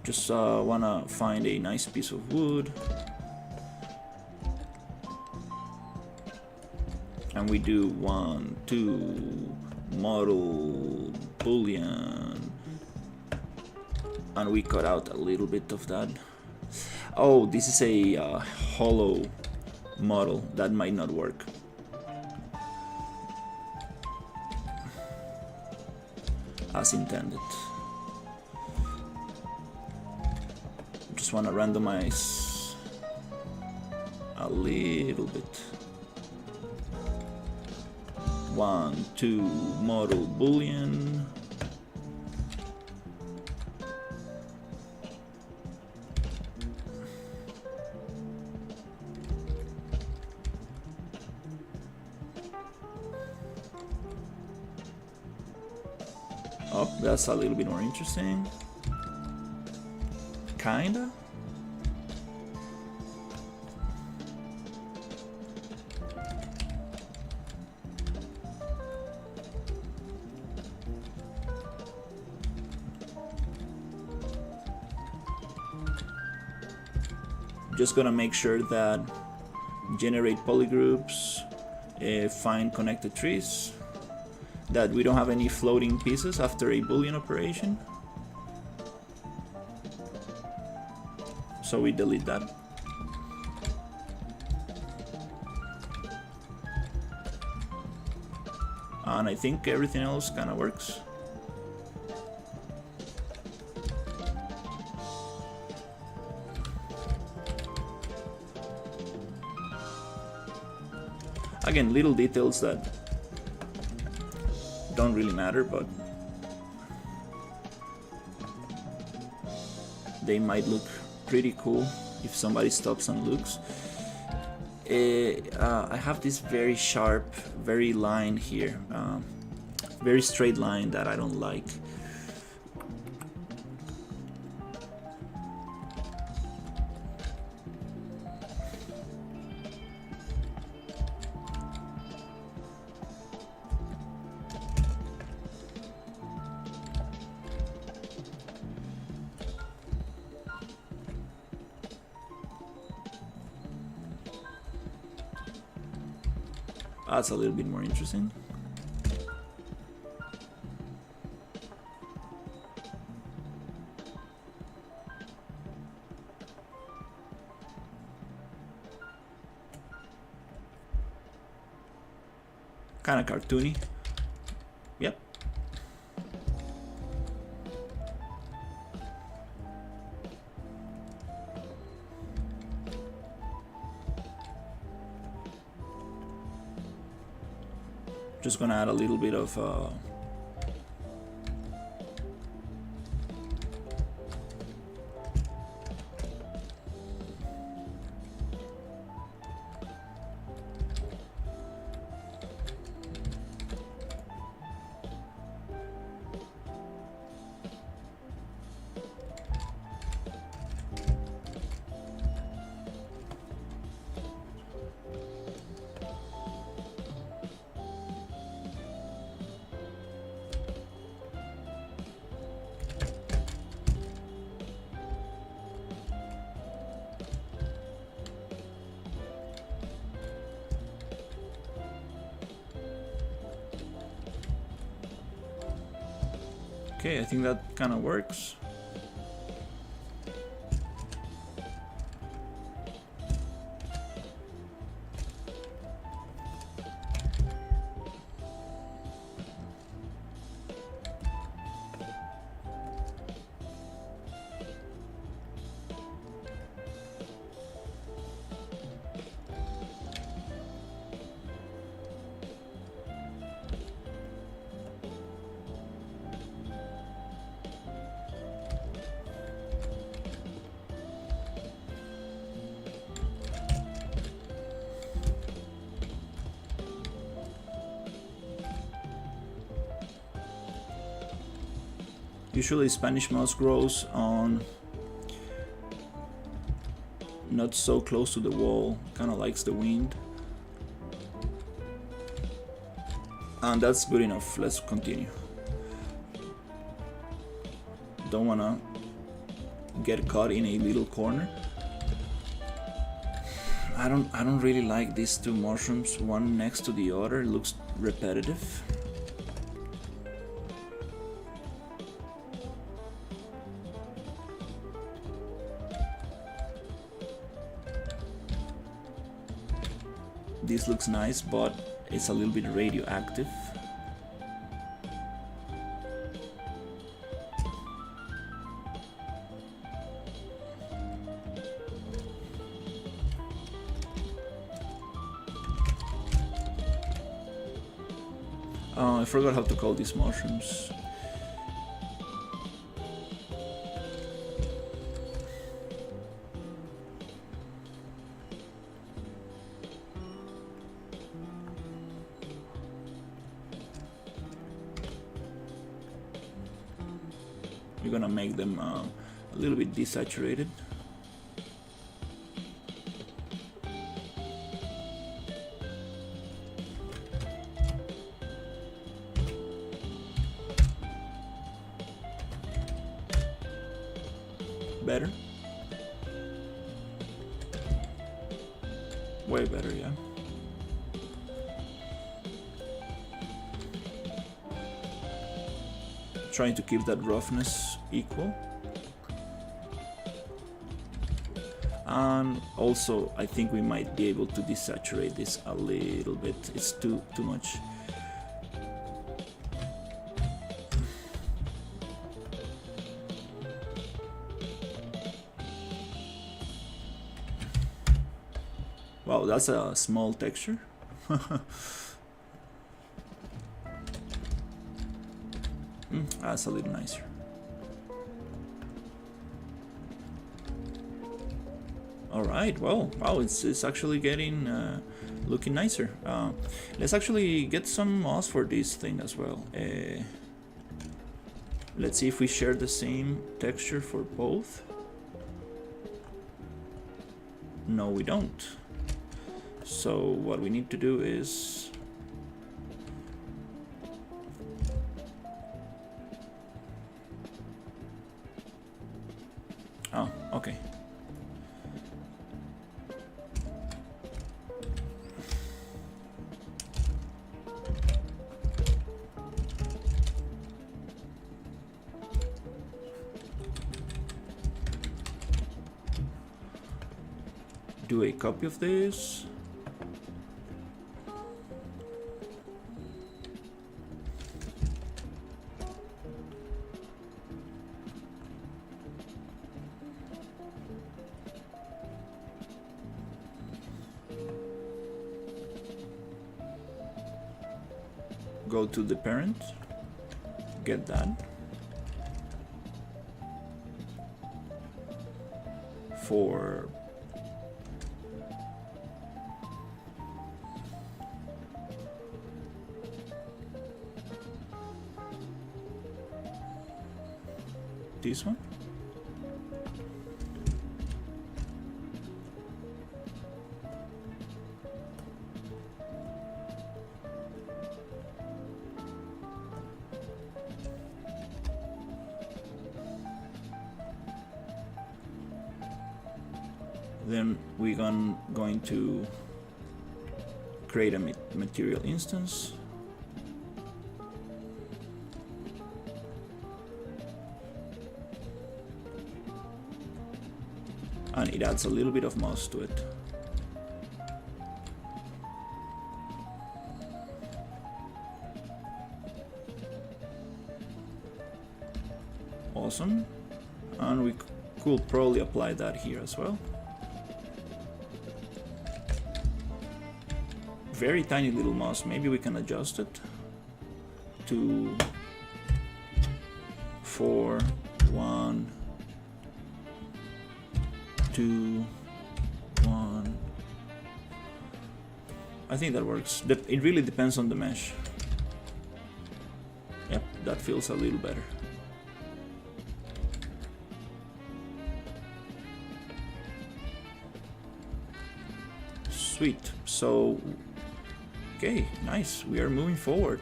Just wanna find a nice piece of wood, and we do 1, 2, model boolean, and we cut out a little bit of that. Oh, this is a hollow model. That might not work. As intended. Just want to randomize a little bit. 1, 2, model boolean. Oh, that's a little bit more interesting. Kinda. Just gonna make sure that generate polygroups, find connected trees, that we don't have any floating pieces after a Boolean operation. So we delete that. And I think everything else kind of works. Again, little details that don't really matter, but they might look pretty cool if somebody stops and looks. I have this very sharp, very line here, very straight line that I don't like. That's a little bit more interesting. Kind of cartoony. Yep. Just gonna add a little bit of Okay, I think that kind of works. Usually Spanish moss grows on not so close to the wall, kind of likes the wind. And that's good enough, let's continue. Don't wanna get caught in a little corner. I don't really like these two mushrooms, one next to the other. It looks repetitive. This looks nice, but it's a little bit radioactive. I forgot how to call these mushrooms. We're gonna make them a little bit desaturated. Better? Way better, yeah. Trying to keep that roughness equal. And also I think we might be able to desaturate this a little bit. It's too much. Wow, that's a small texture. That's a little nicer. All right, well, wow, it's actually getting looking nicer. Let's actually get some moss for this thing as well. Let's see if we share the same texture for both. No, we don't. So what we need to do is okay. Do a copy of this. Go to the parent, get that. For this one. Then we're going to create a material instance. and it adds a little bit of moss to it. Awesome. And we could probably apply that here as well. Very tiny little moss. Maybe we can adjust it to 4, 1, 2, 1. I think that works. It really depends on the mesh. Yep, that feels a little better. Sweet. So, okay, nice. We are moving forward.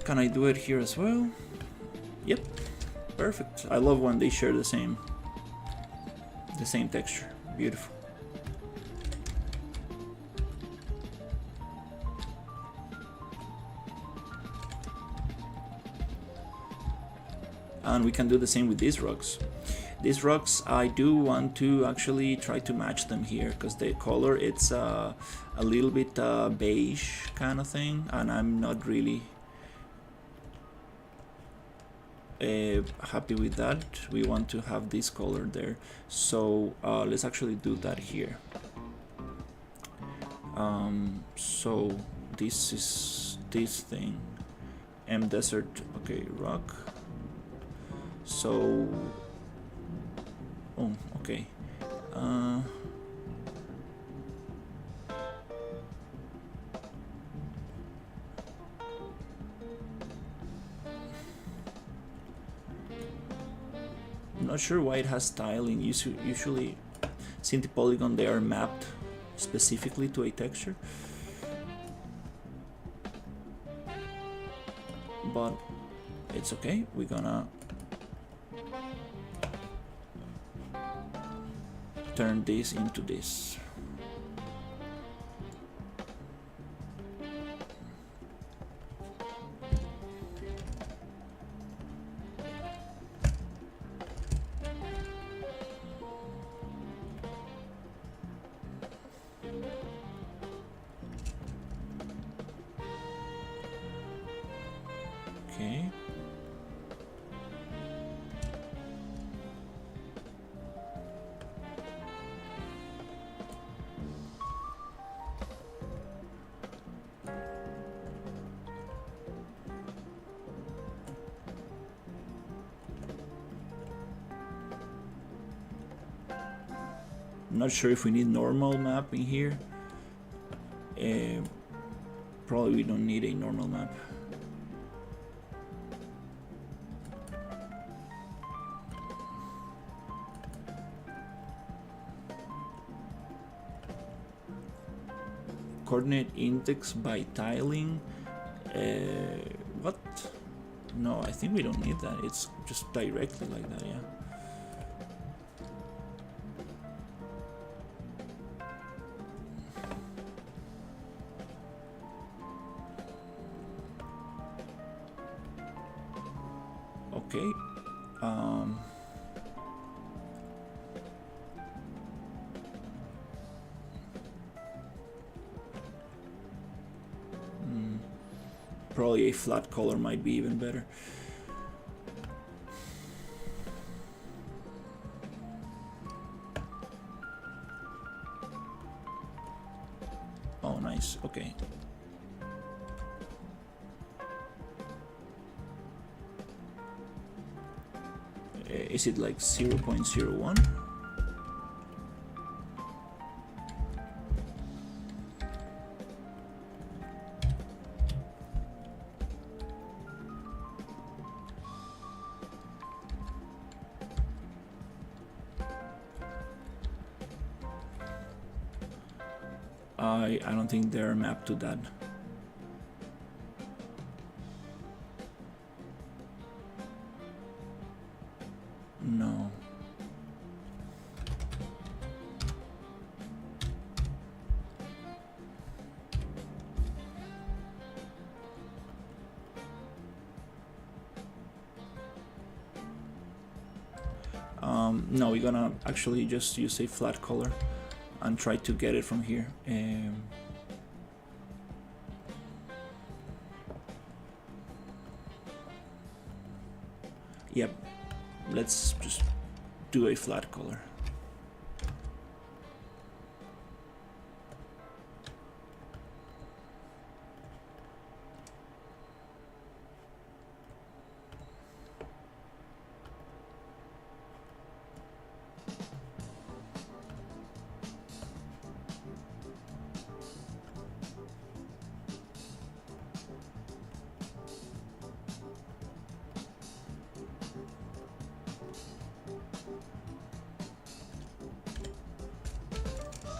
Can I do it here as well? Yep, perfect. I love when they share the same texture. Beautiful. And we can do the same with these rocks. These rocks, I do want to actually try to match them here, because the color, it's a little bit beige kind of thing, and I'm not really happy with that. We want to have this color there, so let's actually do that here. So this is this thing, M desert, okay, rock. So, oh, okay. I'm not sure why it has tiling. Usually, Cinti Polygon, they are mapped specifically to a texture. But it's okay. We're gonna turn this into this. Okay. I'm not sure if we need normal map in here. Probably we don't need a normal map. Coordinate index by tiling. What? No, I think we don't need that. It's just directly like that, yeah. Okay. Probably a flat color might be even better. Oh, nice. Okay. Is it like 0.01? I don't think they're mapped to that. No. No, we're gonna actually just use a flat color and try to get it from here. Yep, let's just do a flat color.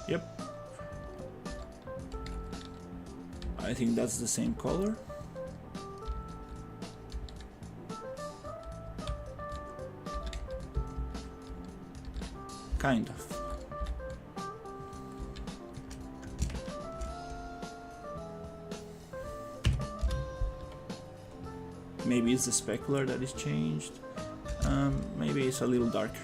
Yep. I think that's the same color. Kind of. Maybe it's the specular that is changed. Maybe it's a little darker.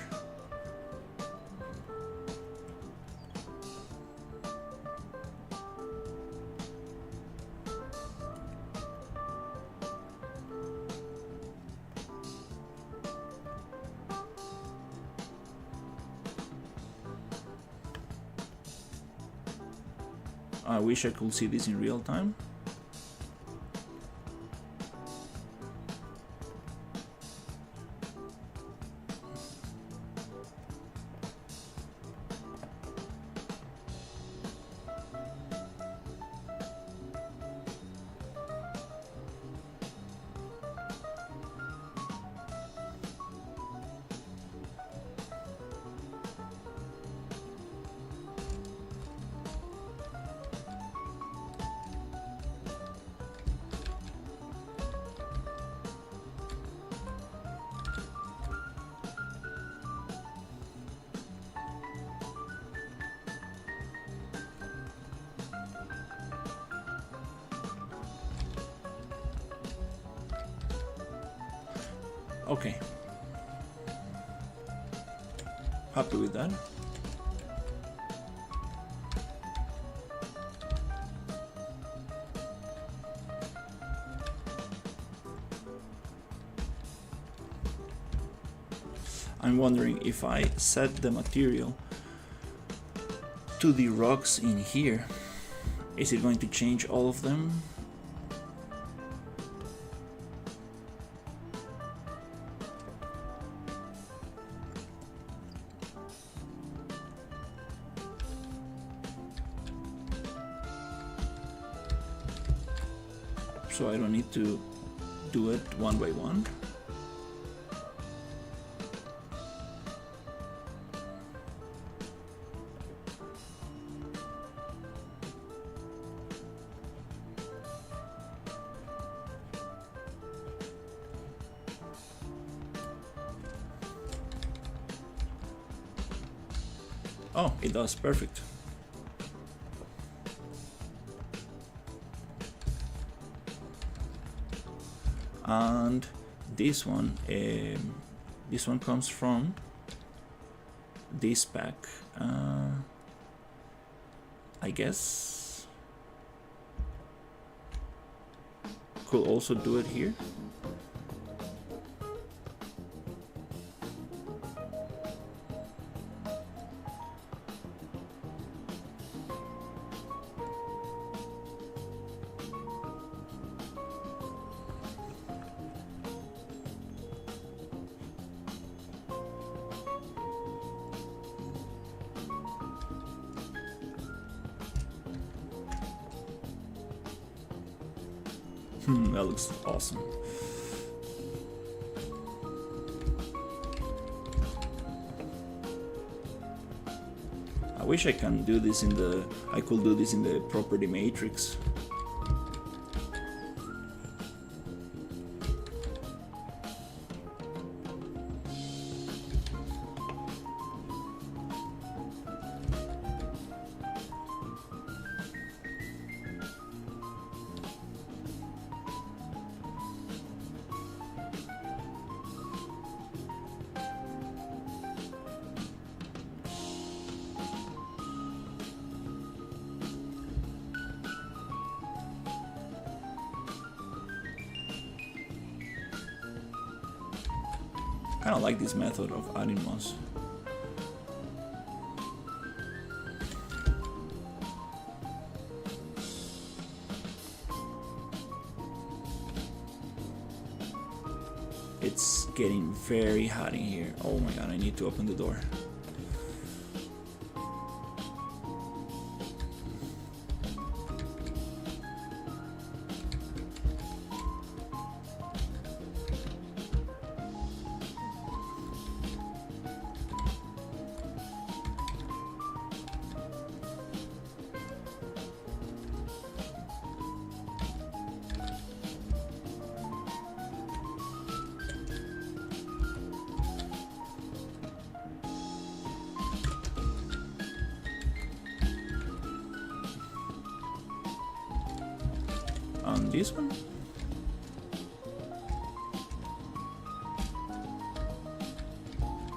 I wish I could see this in real time. Okay. Happy with that. I'm wondering if I set the material to the rocks in here, is it going to change all of them? So I don't need to do it one by one. Oh, it does, perfect. And this one comes from this pack. I guess could also do it here. That looks awesome. I wish I can do this in the. I could do this in the property matrix. Kind of like this method of adding moss. It's getting very hot in here. Oh my god, I need to open the door. On this one?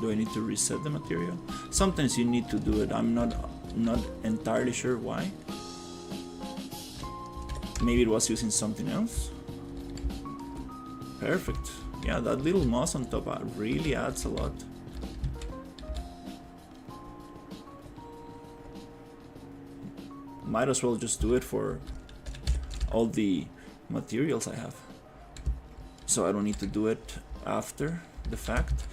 Do I need to reset the material? Sometimes you need to do it. I'm not entirely sure why. Maybe it was using something else. Perfect. Yeah, that little moss on top really adds a lot. Might as well just do it for all the materials I have, so I don't need to do it after the fact.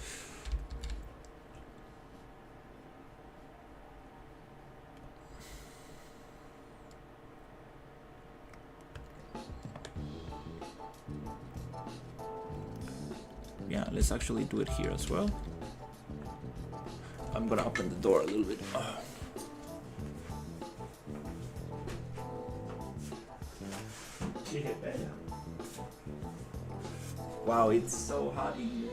Yeah, let's actually do it here as well. I'm gonna open the door a little bit. Oh. Wow, it's so hot in here.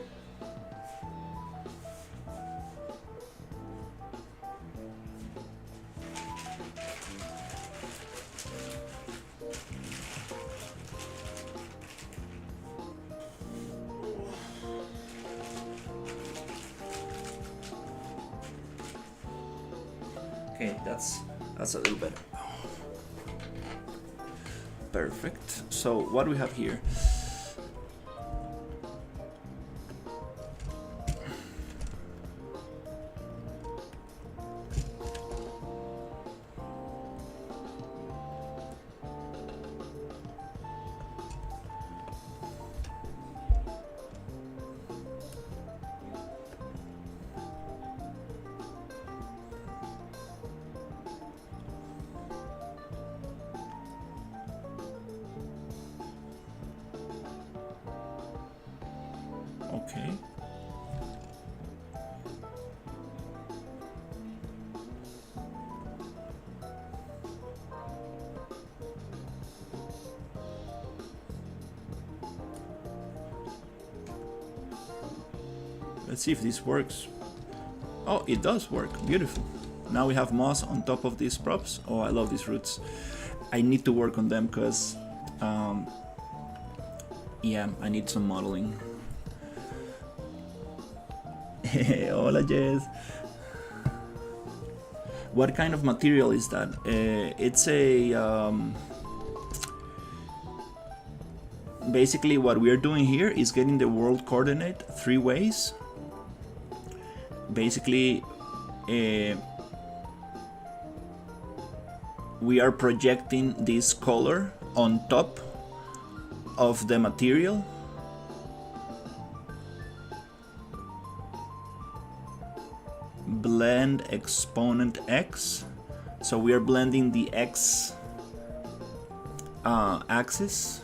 Okay, that's a little better. Perfect. So what do we have here? Okay. Let's see if this works. Oh, it does work. Beautiful. Now we have moss on top of these props. Oh, I love these roots. I need to work on them because, yeah, I need some modeling. Hola, Jess. What kind of material is that? It's a basically what we are doing here is getting the world coordinate 3 ways. Basically, we are projecting this color on top of the material. Blend exponent X. So we are blending the X axis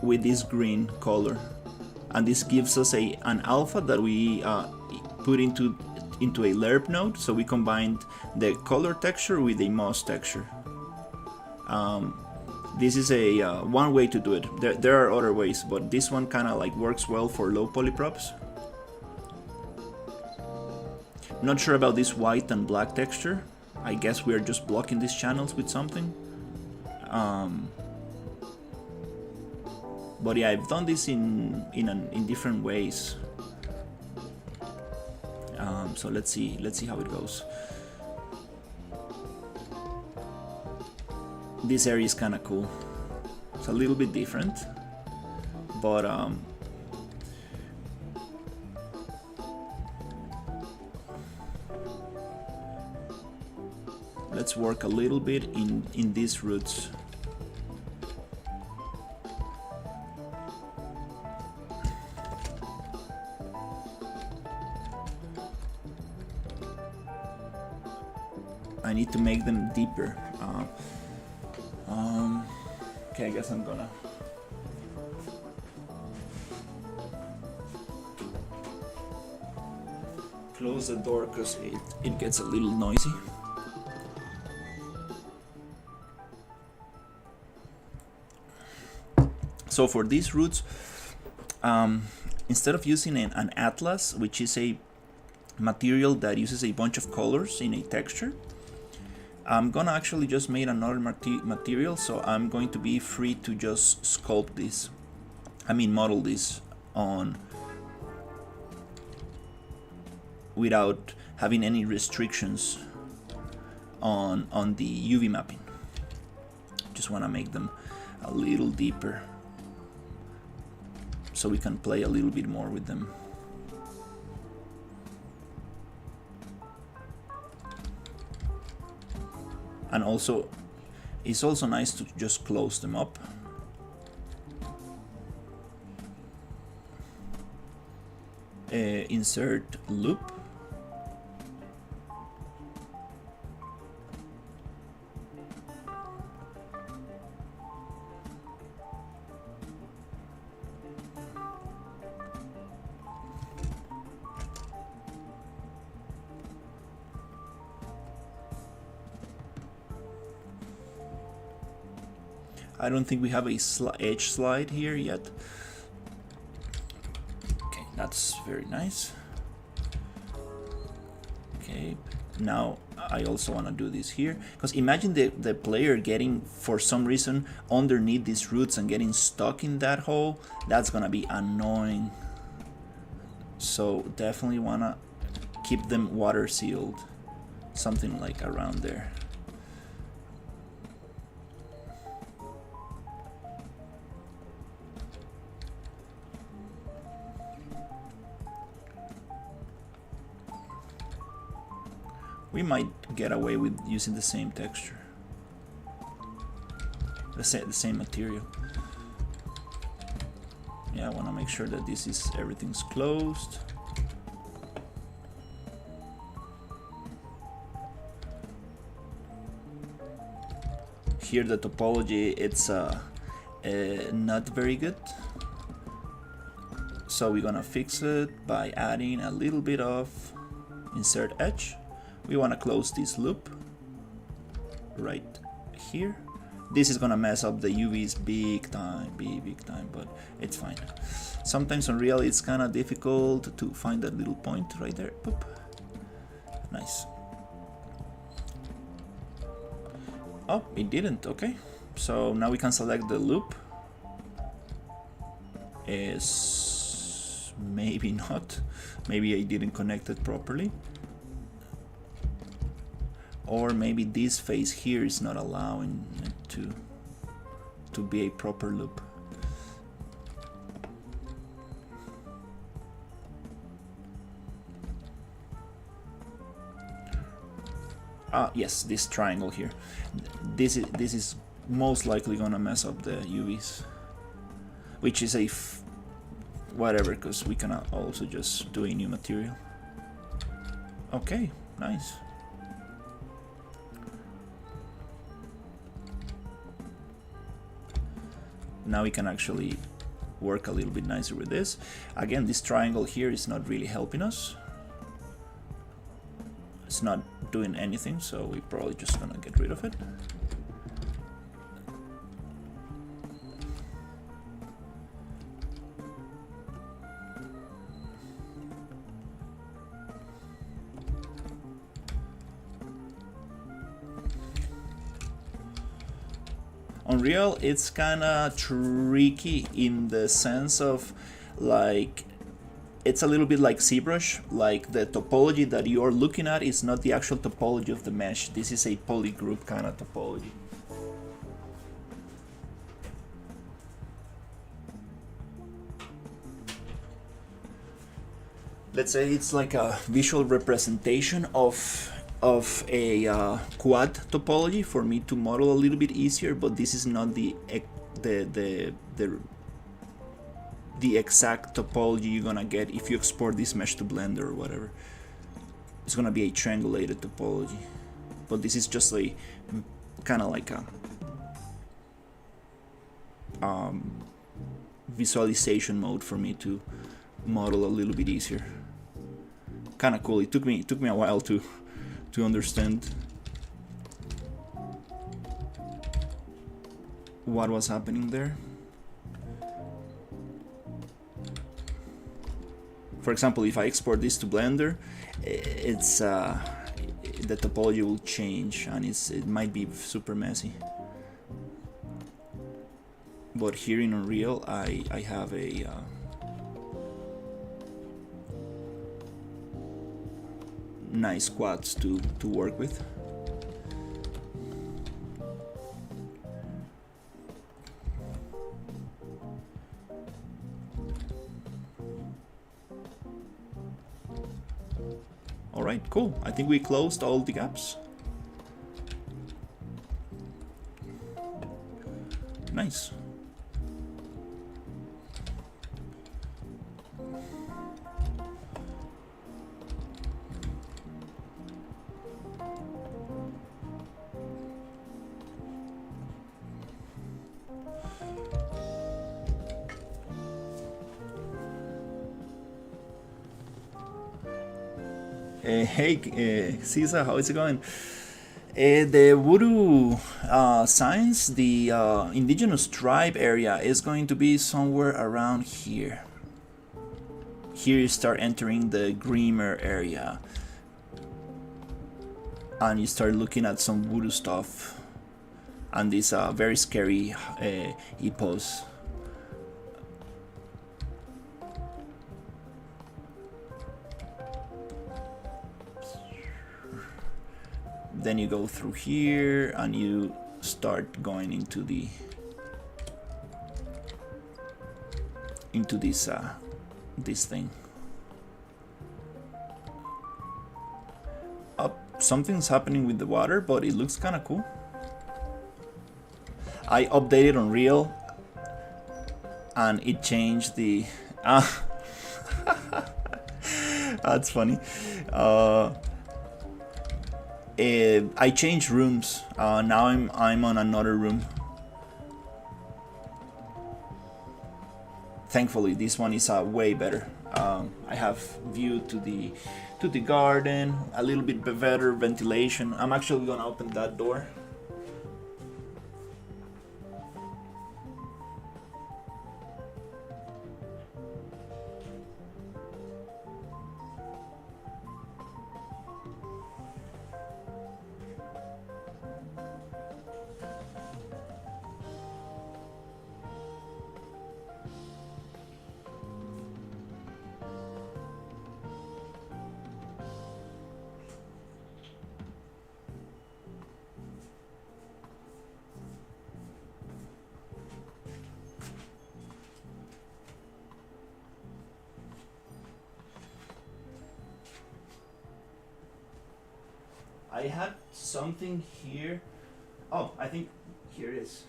with this green color, and this gives us an alpha that we put into a lerp node. So we combined the color texture with a moss texture. This is a one way to do it. There are other ways, but this one kind of like works well for low poly props. Not sure about this white and black texture. I guess we are just blocking these channels with something. But yeah, I've done this in different ways. So let's see how it goes. This area is kind of cool. It's a little bit different, but let's work a little bit in these roots. I need to make them deeper. Okay, I guess I'm gonna close the door because it gets a little noisy. So for these roots, instead of using an atlas, which is a material that uses a bunch of colors in a texture, I'm gonna actually just make another material, so I'm going to be free to just sculpt this, model this on without having any restrictions on the UV mapping. Just want to make them a little deeper so we can play a little bit more with them. And also, it's also nice to just close them up. Insert loop. I don't think we have a edge slide here yet. Okay, that's very nice. Okay, now I also want to do this here, because imagine the player getting, for some reason, underneath these roots and getting stuck in that hole. That's gonna be annoying. So definitely want to keep them water sealed, something like around there. We might get away with using the same texture, the same material. Yeah, I want to make sure that everything's closed. Here the topology, it's not very good. So we're gonna fix it by adding a little bit of insert edge. We want to close this loop right here. This is gonna mess up the UVs big time, but it's fine. Sometimes on Unreal it's kind of difficult to find that little point right there. Boop. Nice. Oh, it didn't. Okay, so now we can select the loop. Is maybe not. Maybe I didn't connect it properly. Or maybe this face here is not allowing it to be a proper loop. Yes, this triangle here. This is most likely gonna mess up the UVs, which is a whatever, because we can also just do a new material. Okay, nice. Now we can actually work a little bit nicer with this. Again, this triangle here is not really helping us. It's not doing anything, so we're probably just gonna get rid of it. Unreal, it's kinda tricky in the sense of, like, it's a little bit like ZBrush, like the topology that you are looking at is not the actual topology of the mesh. This is a polygroup kind of topology. Let's say it's like a visual representation of of a quad topology for me to model a little bit easier, but this is not the exact topology you're gonna get if you export this mesh to Blender or whatever. It's gonna be a triangulated topology, but this is just a kind of like a visualization mode for me to model a little bit easier. Kind of cool. It took me a while to understand what was happening there. For example, if I export this to Blender, it's the topology will change and it might be super messy. But here in Unreal, I have a nice quads to work with. Alright, cool. I think we closed all the gaps. Nice. Hey, Caesar, how is it going? The Voodoo Signs, the indigenous tribe area is going to be somewhere around here. Here you start entering the Grimmer area. And you start looking at some voodoo stuff. And these very scary hippos. Then you go through here and you start going into this thing. Something's happening with the water, but it looks kind of cool. I updated Unreal and it changed the that's funny. I changed rooms. Now I'm on another room. Thankfully, this one is way better. I have view to the garden, a little bit better ventilation. I'm actually gonna open that door. I had something here. Oh, I think here it is.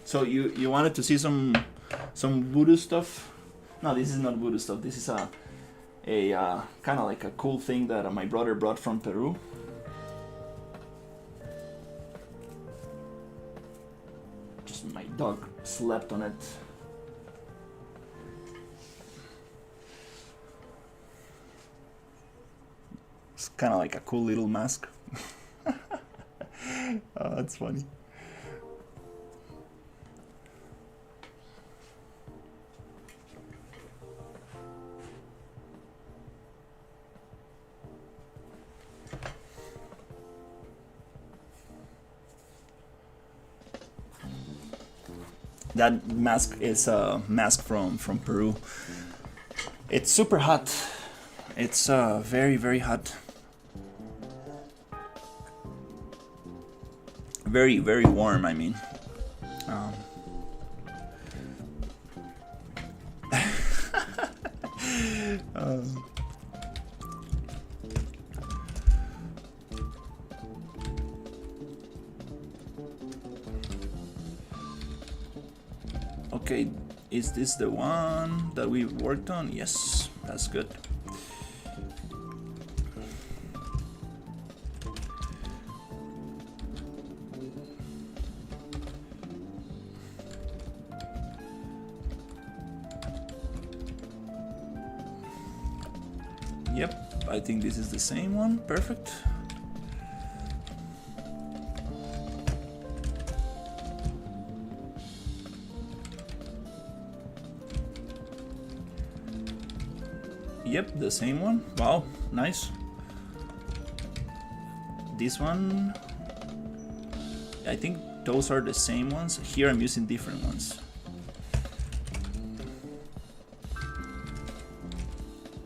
So you wanted to see some voodoo stuff? No, this is not voodoo stuff. This is a kind of like a cool thing that my brother brought from Peru. Just my dog slept on it. It's kind of like a cool little mask. Oh, that's funny. That mask is a mask from Peru. It's super hot. It's very, very hot. Very, very warm, I mean. Okay, is this the one that we worked on? Yes, that's good. Yep, I think this is the same one. Perfect. Yep, the same one. Wow, nice. This one, I think those are the same ones. Here I'm using different ones.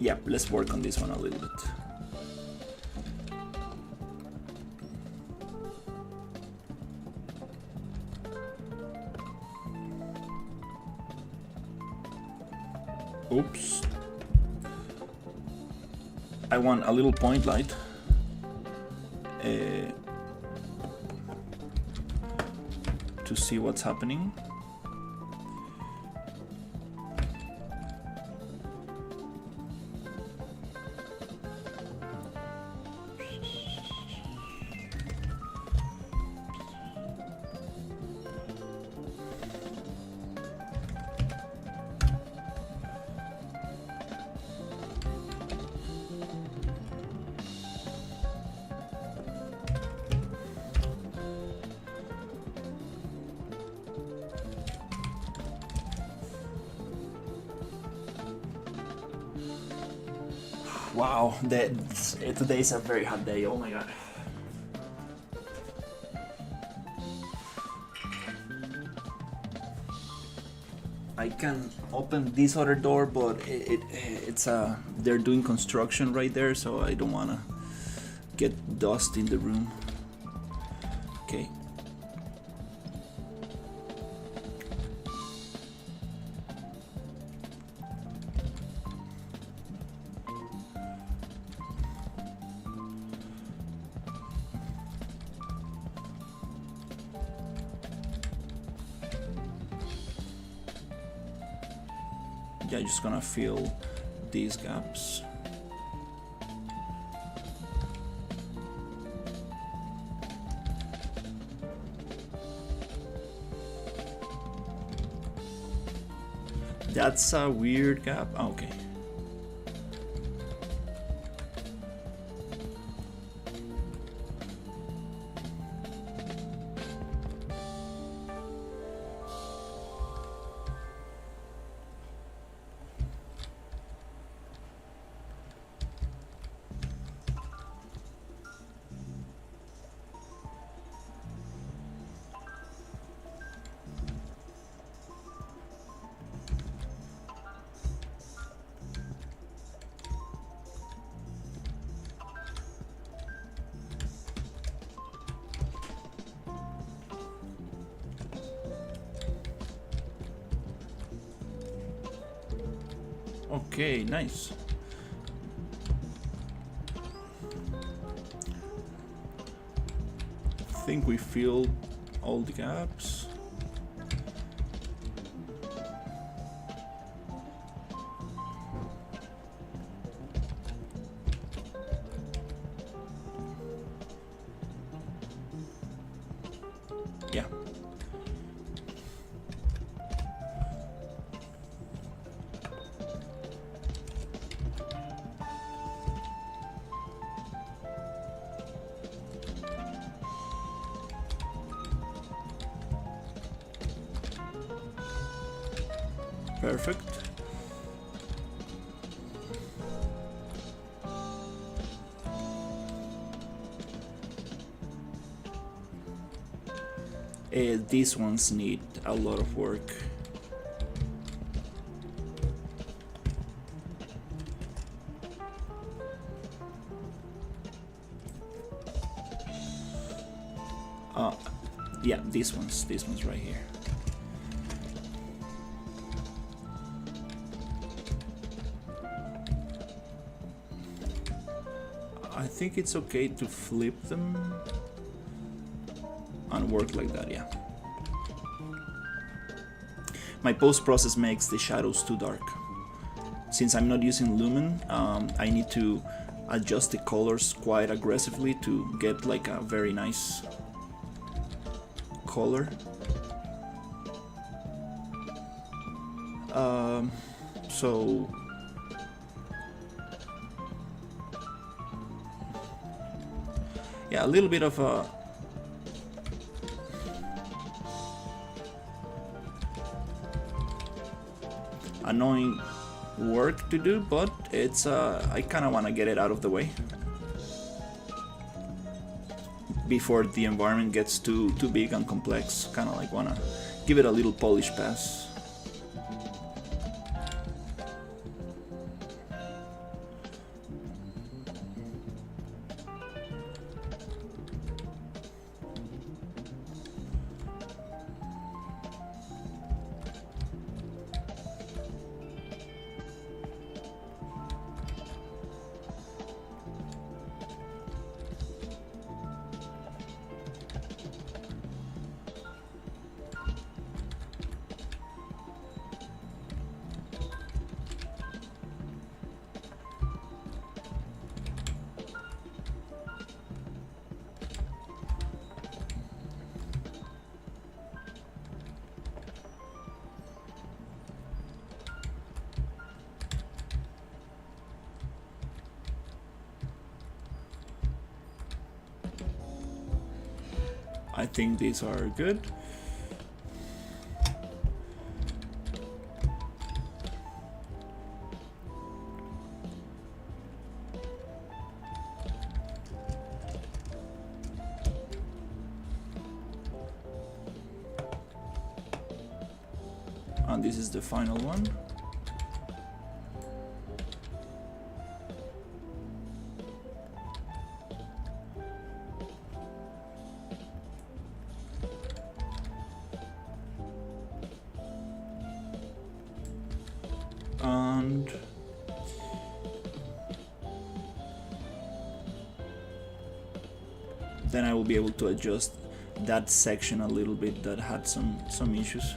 Yep, let's work on this one a little bit. Oops. I want a little point light. To see what's happening. Wow, today is a very hot day, oh my god. I can open this other door, but it's they're doing construction right there, so I don't wanna get dust in the room. Okay. Yeah, just gonna fill these gaps. That's a weird gap. Okay. Okay, nice. I think we filled all the gaps. Yeah. Perfect. These ones need a lot of work. Yeah, these ones right here. I think it's okay to flip them and work like that, yeah. My post process makes the shadows too dark. Since I'm not using lumen, I need to adjust the colors quite aggressively to get like a very nice color. So yeah, a little bit of a annoying work to do, but it's I kind of want to get it out of the way before the environment gets too big and complex. Kind of like want to give it a little polish pass. I think these are good. And this is the final one. And then I will be able to adjust that section a little bit that had some issues.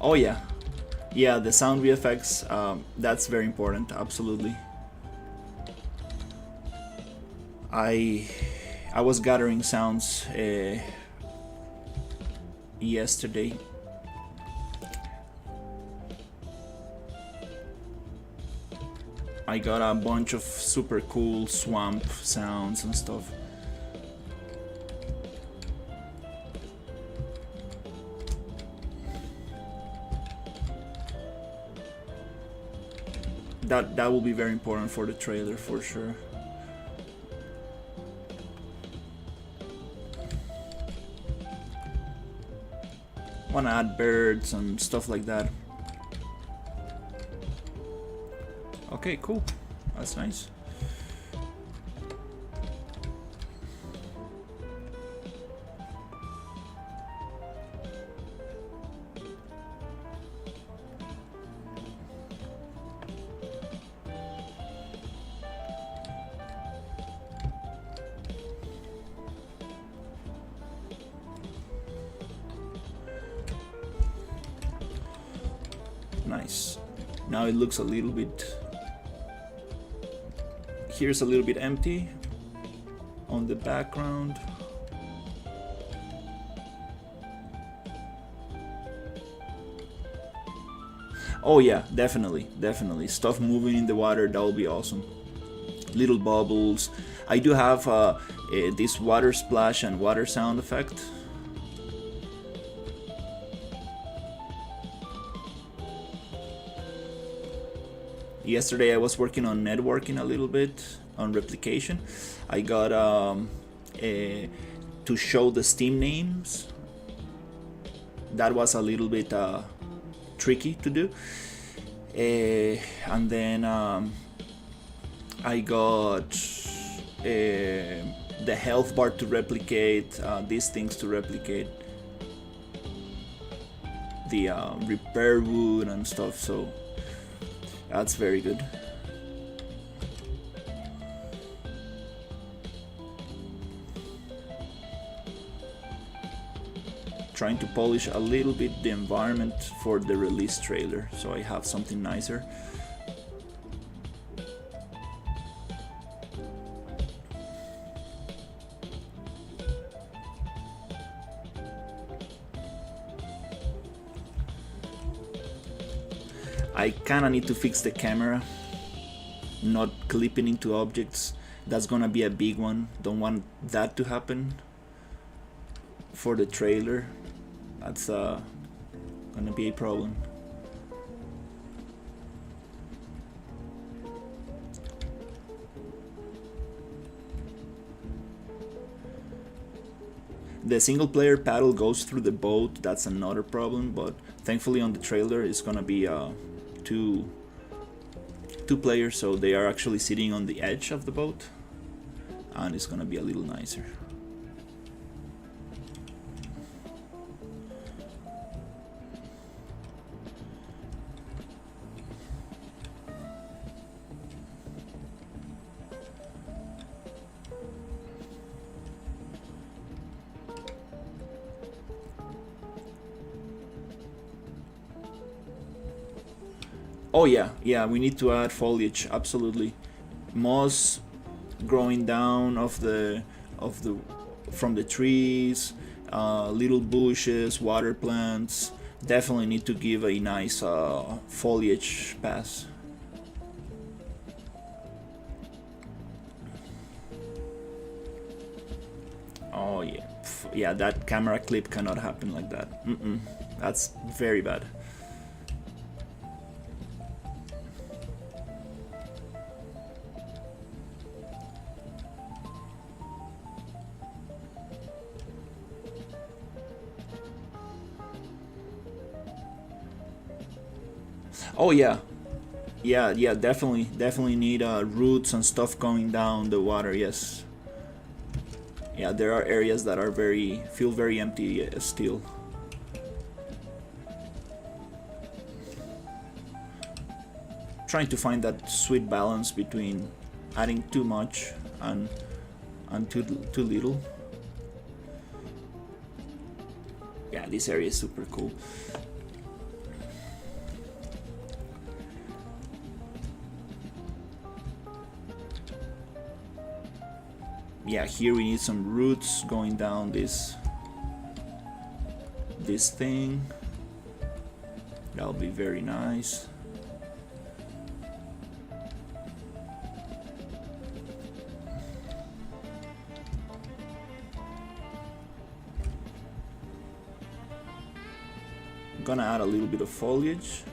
Oh yeah, the sound VFX, that's very important, absolutely. I was gathering sounds yesterday. I got a bunch of super cool swamp sounds and stuff. That will be very important for the trailer for sure. Want to add birds and stuff like that. Okay, cool. That's nice. Nice. Now it looks a little bit, here's a little bit empty on the background. Oh yeah, definitely. Stuff moving in the water, that will be awesome. Little bubbles. I do have this water splash and water sound effect. Yesterday I was working on networking a little bit, on replication. I got to show the Steam names. That was a little bit tricky to do. And then I got the health bar to replicate, these things to replicate. the repair wood and stuff, so that's very good. Trying to polish a little bit the environment for the release trailer, so I have something nicer. I kinda need to fix the camera, not clipping into objects. That's gonna be a big one. Don't want that to happen for the trailer. That's gonna be a problem. The single player paddle goes through the boat. That's another problem, but thankfully on the trailer it's gonna be two players, so they are actually sitting on the edge of the boat, and it's gonna be a little nicer. Oh yeah, we need to add foliage, absolutely. Moss growing down from the trees, little bushes, water plants. Definitely need to give a nice foliage pass. Oh yeah, yeah. That camera clip cannot happen like that. That's very bad. Oh yeah, yeah. Definitely need roots and stuff going down the water. Yes. Yeah, there are areas that are feel very empty still. Trying to find that sweet balance between adding too much and too little. Yeah, this area is super cool. Yeah, here we need some roots going down this thing. That'll be very nice. I'm gonna add a little bit of foliage.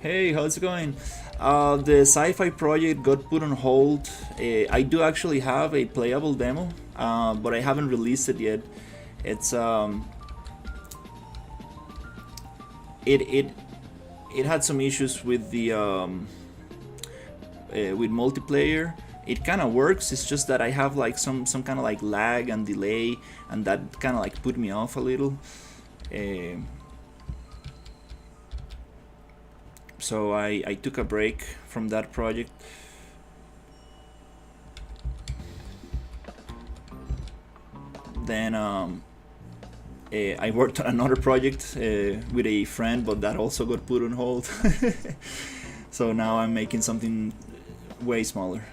Hey, how's it going? The sci-fi project got put on hold. I do actually have a playable demo, but I haven't released it yet. It's it had some issues with the with multiplayer. It kind of works. It's just that I have like some kind of like lag and delay, and that kind of like put me off a little. So I took a break from that project. Then I worked on another project with a friend, but that also got put on hold. So now I'm making something way smaller.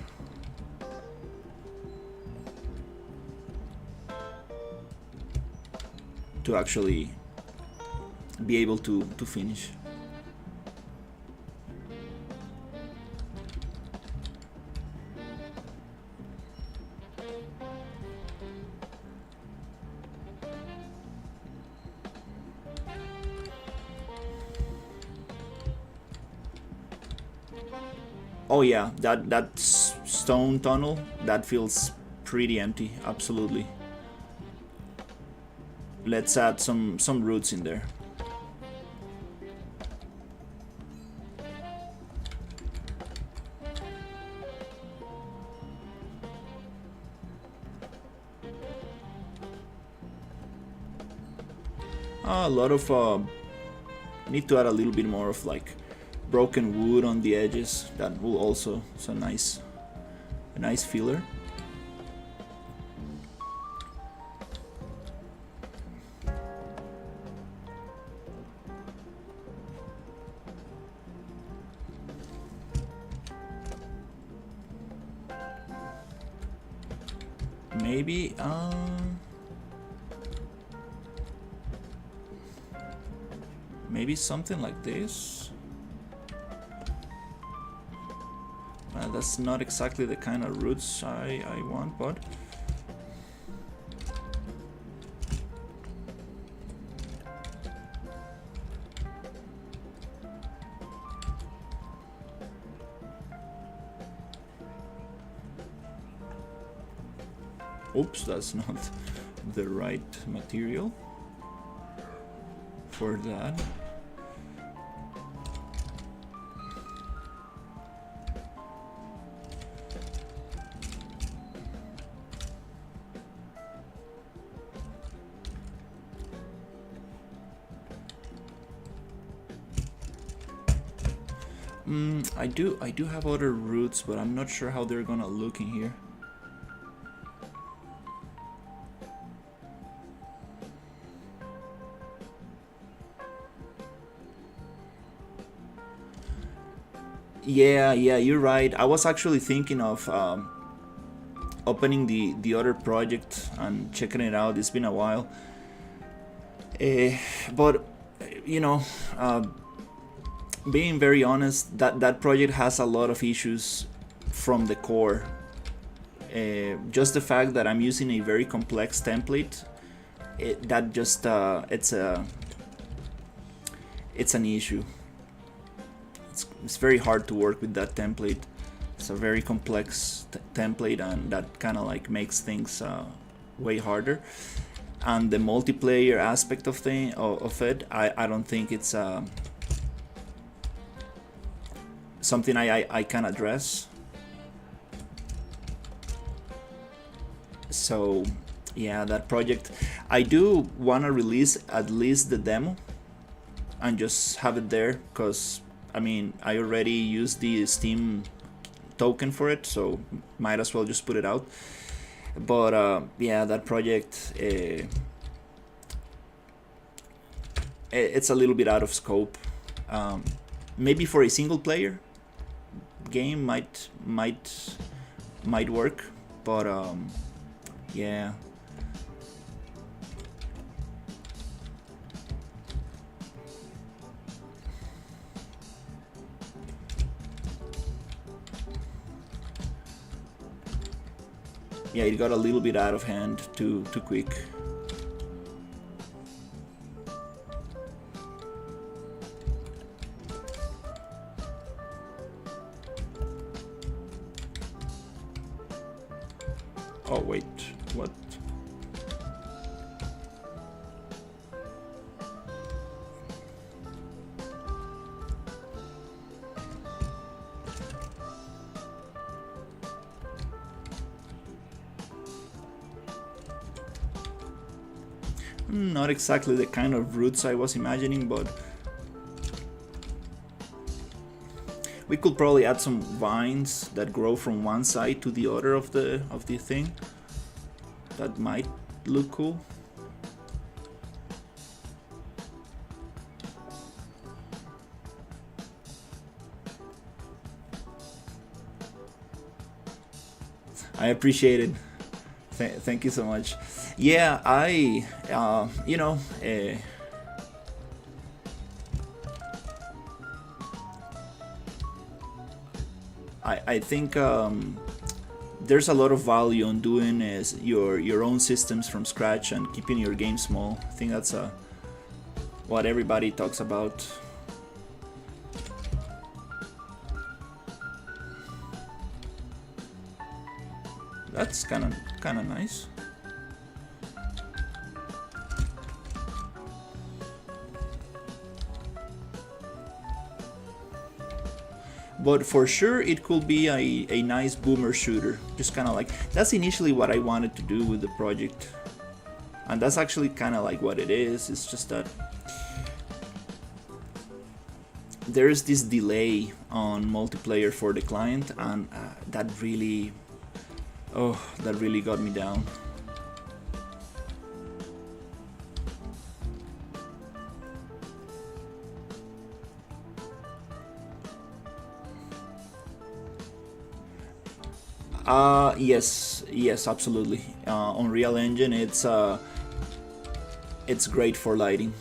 To actually be able to finish. Oh yeah, that stone tunnel, that feels pretty empty. Absolutely. Let's add some roots in there. A lot of need to add a little bit more of like broken wood on the edges. That will also, so nice, a nice filler. Maybe maybe something like this. That's not exactly the kind of roots I want, but oops, that's not the right material for that. I do have other roots, but I'm not sure how they're gonna look in here. Yeah, you're right. I was actually thinking of opening the other project and checking it out. It's been a while, but you know, being very honest, that project has a lot of issues from the core. Just the fact that I'm using a very complex template, that just it's an issue. It's very hard to work with that template. It's a very complex template, and that kind of like makes things way harder. And the multiplayer aspect of it, I don't think it's something I can address. So yeah, that project, I do want to release at least the demo and just have it there, because I mean, I already used the Steam token for it, so might as well just put it out. But yeah, that project, it's a little bit out of scope. Maybe for a single player game might work, but yeah. Yeah, it got a little bit out of hand too quick. Oh wait, what? Not exactly the kind of roots I was imagining, but we could probably add some vines that grow from one side to the other of the thing. That might look cool. I appreciate it. Thank you so much. Yeah, you know, I think there's a lot of value on doing your own systems from scratch and keeping your game small. I think that's what everybody talks about. That's kind of nice. But for sure it could be a nice boomer shooter. Just kind of like, that's initially what I wanted to do with the project. And that's actually kind of like what it is. It's just that there's this delay on multiplayer for the client, and that really got me down. Yes, absolutely. Unreal Engine, it's great for lighting.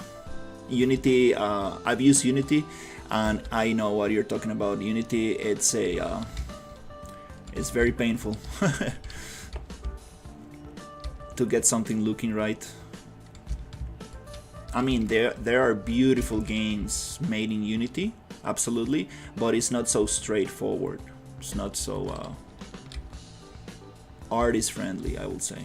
Unity, I've used Unity, and I know what you're talking about. Unity, it's very painful to get something looking right. I mean, there are beautiful games made in Unity, absolutely, but it's not so straightforward. It's not so artist friendly, I would say.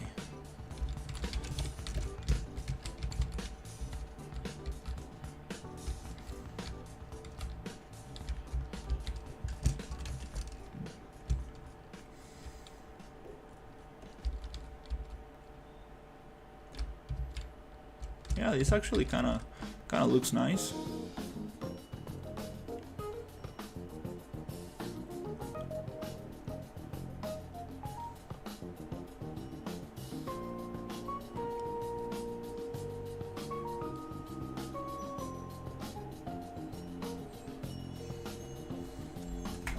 Yeah, this actually kind of looks nice.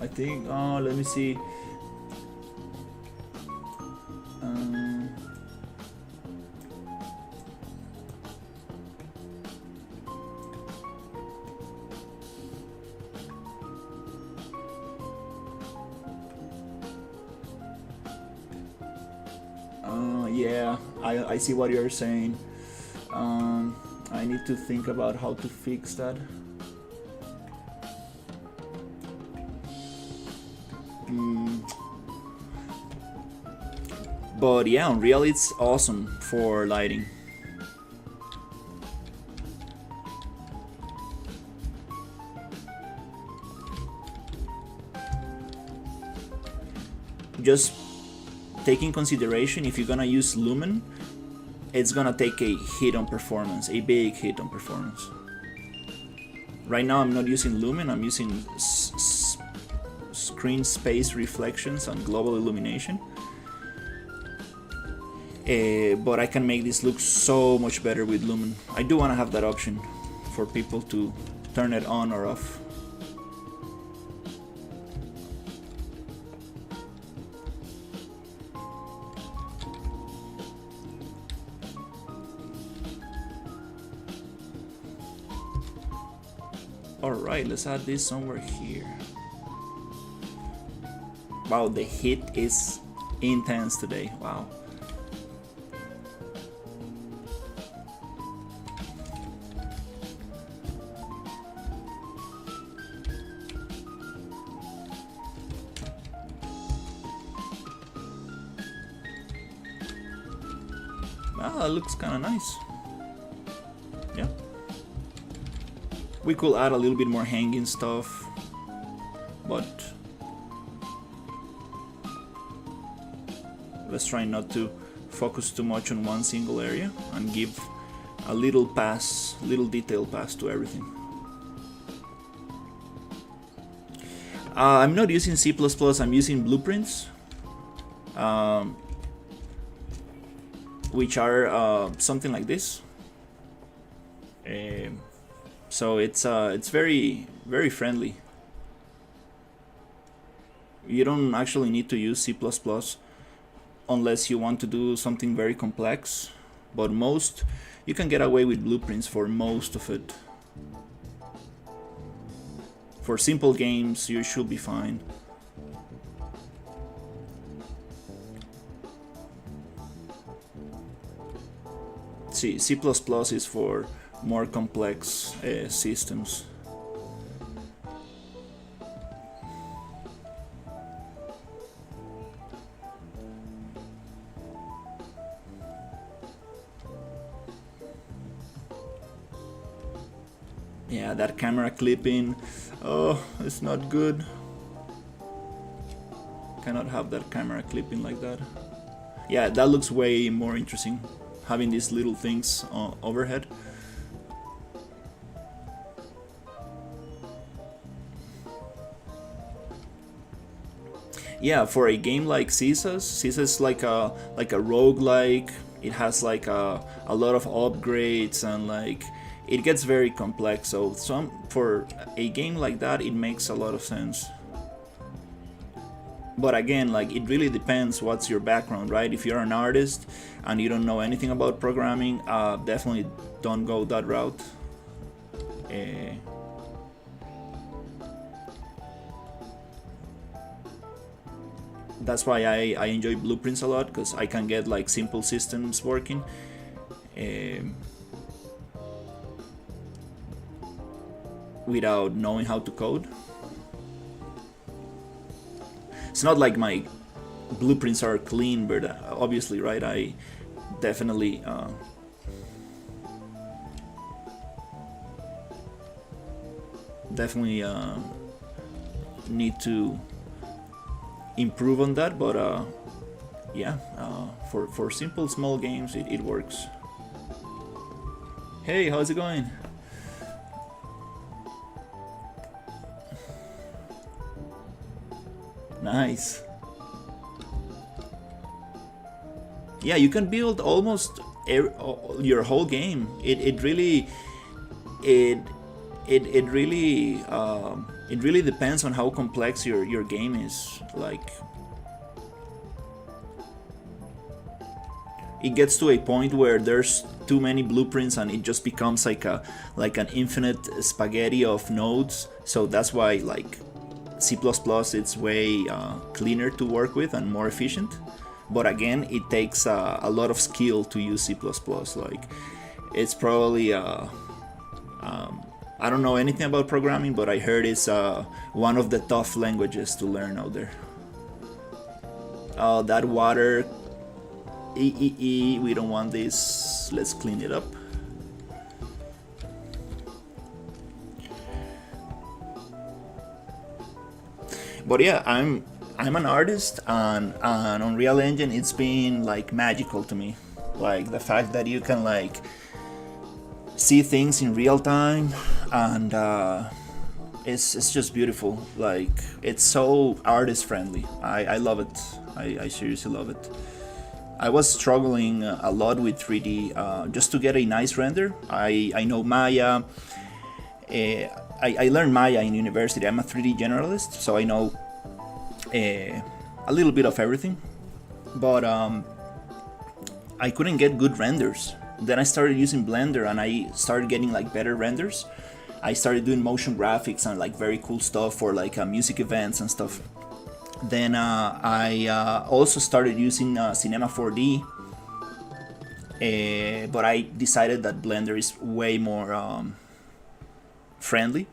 I think, let me see. Yeah, I see what you're saying. I need to think about how to fix that. But yeah, Unreal, it's awesome for lighting. Just take in consideration, if you're gonna use Lumen, it's gonna take a hit on performance, a big hit on performance. Right now I'm not using Lumen, I'm using screen space reflections and global illumination. But I can make this look so much better with Lumen. I do want to have that option for people to turn it on or off. Alright, let's add this somewhere here. Wow, the heat is intense today. Wow. That looks kind of nice. Yeah. We could add a little bit more hanging stuff, but let's try not to focus too much on one single area and give a little detail pass to everything. I'm not using C++, I'm using blueprints, which are something like this. So it's very friendly. You don't actually need to use C++ unless you want to do something very complex, but you can get away with blueprints for most of it. For simple games, you should be fine. C++ is for more complex systems. Yeah, that camera clipping, oh, it's not good. Cannot have that camera clipping like that. Yeah, that looks way more interesting, having these little things overhead. Yeah, for a game like Caesar's like a roguelike. It has like a lot of upgrades and like it gets very complex. So some for a game like that, it makes a lot of sense. But again, like it really depends what's your background, right? If you're an artist and you don't know anything about programming, definitely don't go that route. Uh, that's why I enjoy blueprints a lot because I can get like simple systems working. Um, Without knowing how to code. It's not like my blueprints are clean, but obviously, right? I definitely definitely need to improve on that. But yeah, for simple small games, it works. Hey, how's it going? Nice. Yeah, you can build almost your whole game. It really it it really it really depends on how complex your game is. Like it gets to a point where there's too many blueprints and it just becomes like an infinite spaghetti of nodes. So that's why like C++ it's way cleaner to work with and more efficient. But again, it takes a lot of skill to use C++. Like it's probably I don't know anything about programming, but I heard it's one of the tough languages to learn out there. That water, we don't want this. Let's clean it up. But yeah, I'm an artist, and Unreal Engine it's been like magical to me. Like the fact that you can like see things in real time, and it's just beautiful. Like it's so artist friendly. I love it. I seriously love it. I was struggling a lot with 3D just to get a nice render. I know Maya. I learned Maya in university. I'm a 3D generalist, so I know a little bit of everything. But I couldn't get good renders. Then I started using Blender and I started getting like better renders. I started doing motion graphics and like very cool stuff for like music events and stuff. Then I also started using Cinema 4D, but I decided that Blender is way more friendly.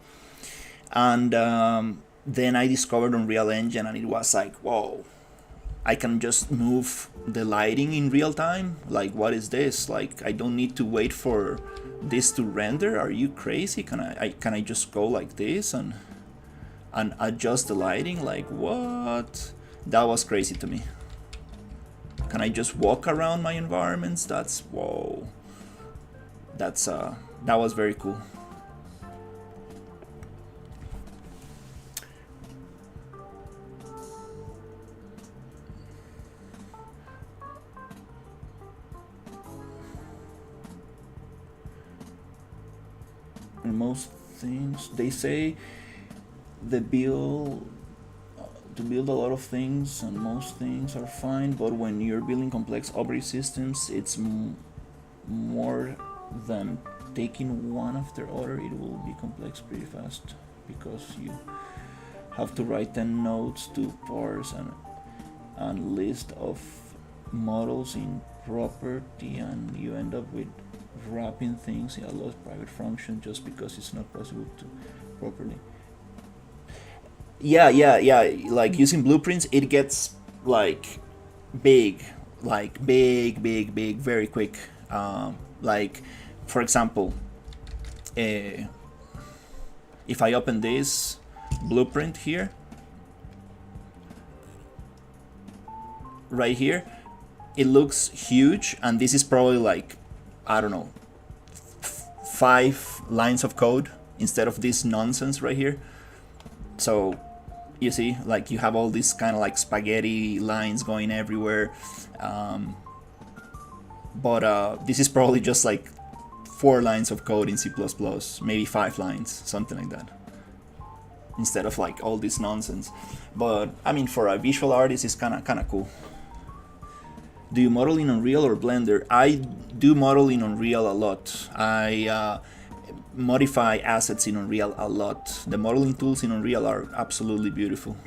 And then I discovered Unreal Engine, and it was like, whoa, I can just move the lighting in real time. Like, what is this? Like, I don't need to wait for this to render. Are you crazy? Can I just go like this and adjust the lighting? Like, what? That was crazy to me. Can I just walk around my environments? That's whoa. That was very cool. And most things they say the build to build a lot of things and most things are fine, but when you're building complex operating systems it's more than taking one after other. It will be complex pretty fast because you have to write 10 nodes to parse and list of models in property, and you end up with wrapping things in a lot of private function just because it's not possible to properly. Yeah. Like using blueprints, it gets like big, big, very quick. Like, for example, uh, If I open this blueprint here, right here, it looks huge, and this is probably like, I don't know, 5 lines of code instead of this nonsense right here. So you see, like, you have all these kind of like spaghetti lines going everywhere, but this is probably just like 4 lines of code in C++, maybe 5 lines, something like that, instead of like all this nonsense. But I mean, for a visual artist, it's kind of cool. Do you model in Unreal or Blender? I do model in Unreal a lot. I modify assets in Unreal a lot. The modeling tools in Unreal are absolutely beautiful.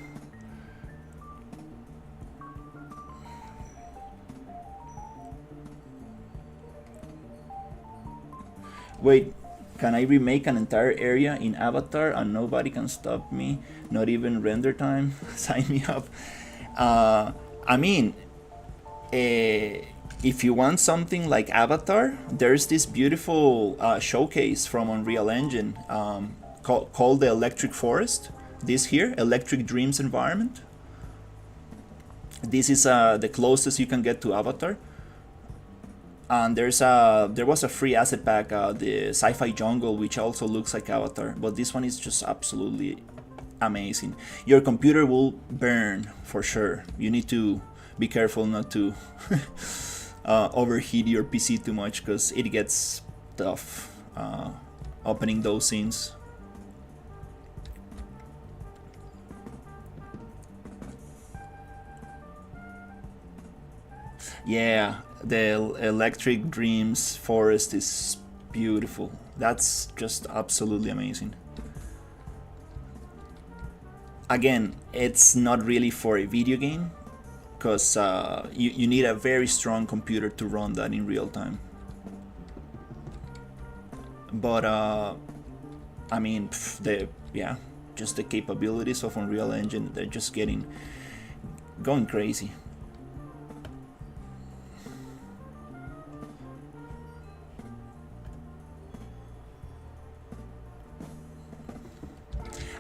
Wait, can I remake an entire area in Avatar and nobody can stop me? Not even render time? Sign me up. I mean, if you want something like Avatar, there's this beautiful showcase from Unreal Engine called the Electric Forest. This here, Electric Dreams environment. This is the closest you can get to Avatar. And there was a free asset pack, the Sci-Fi Jungle, which also looks like Avatar, but this one is just absolutely amazing. Your computer will burn for sure. You need to be careful not to overheat your PC too much, because it gets tough opening those scenes. Yeah, the Electric Dreams forest is beautiful. That's just absolutely amazing. Again, it's not really for a video game, because you need a very strong computer to run that in real time. But I mean, just the capabilities of Unreal Engine, they're just going crazy.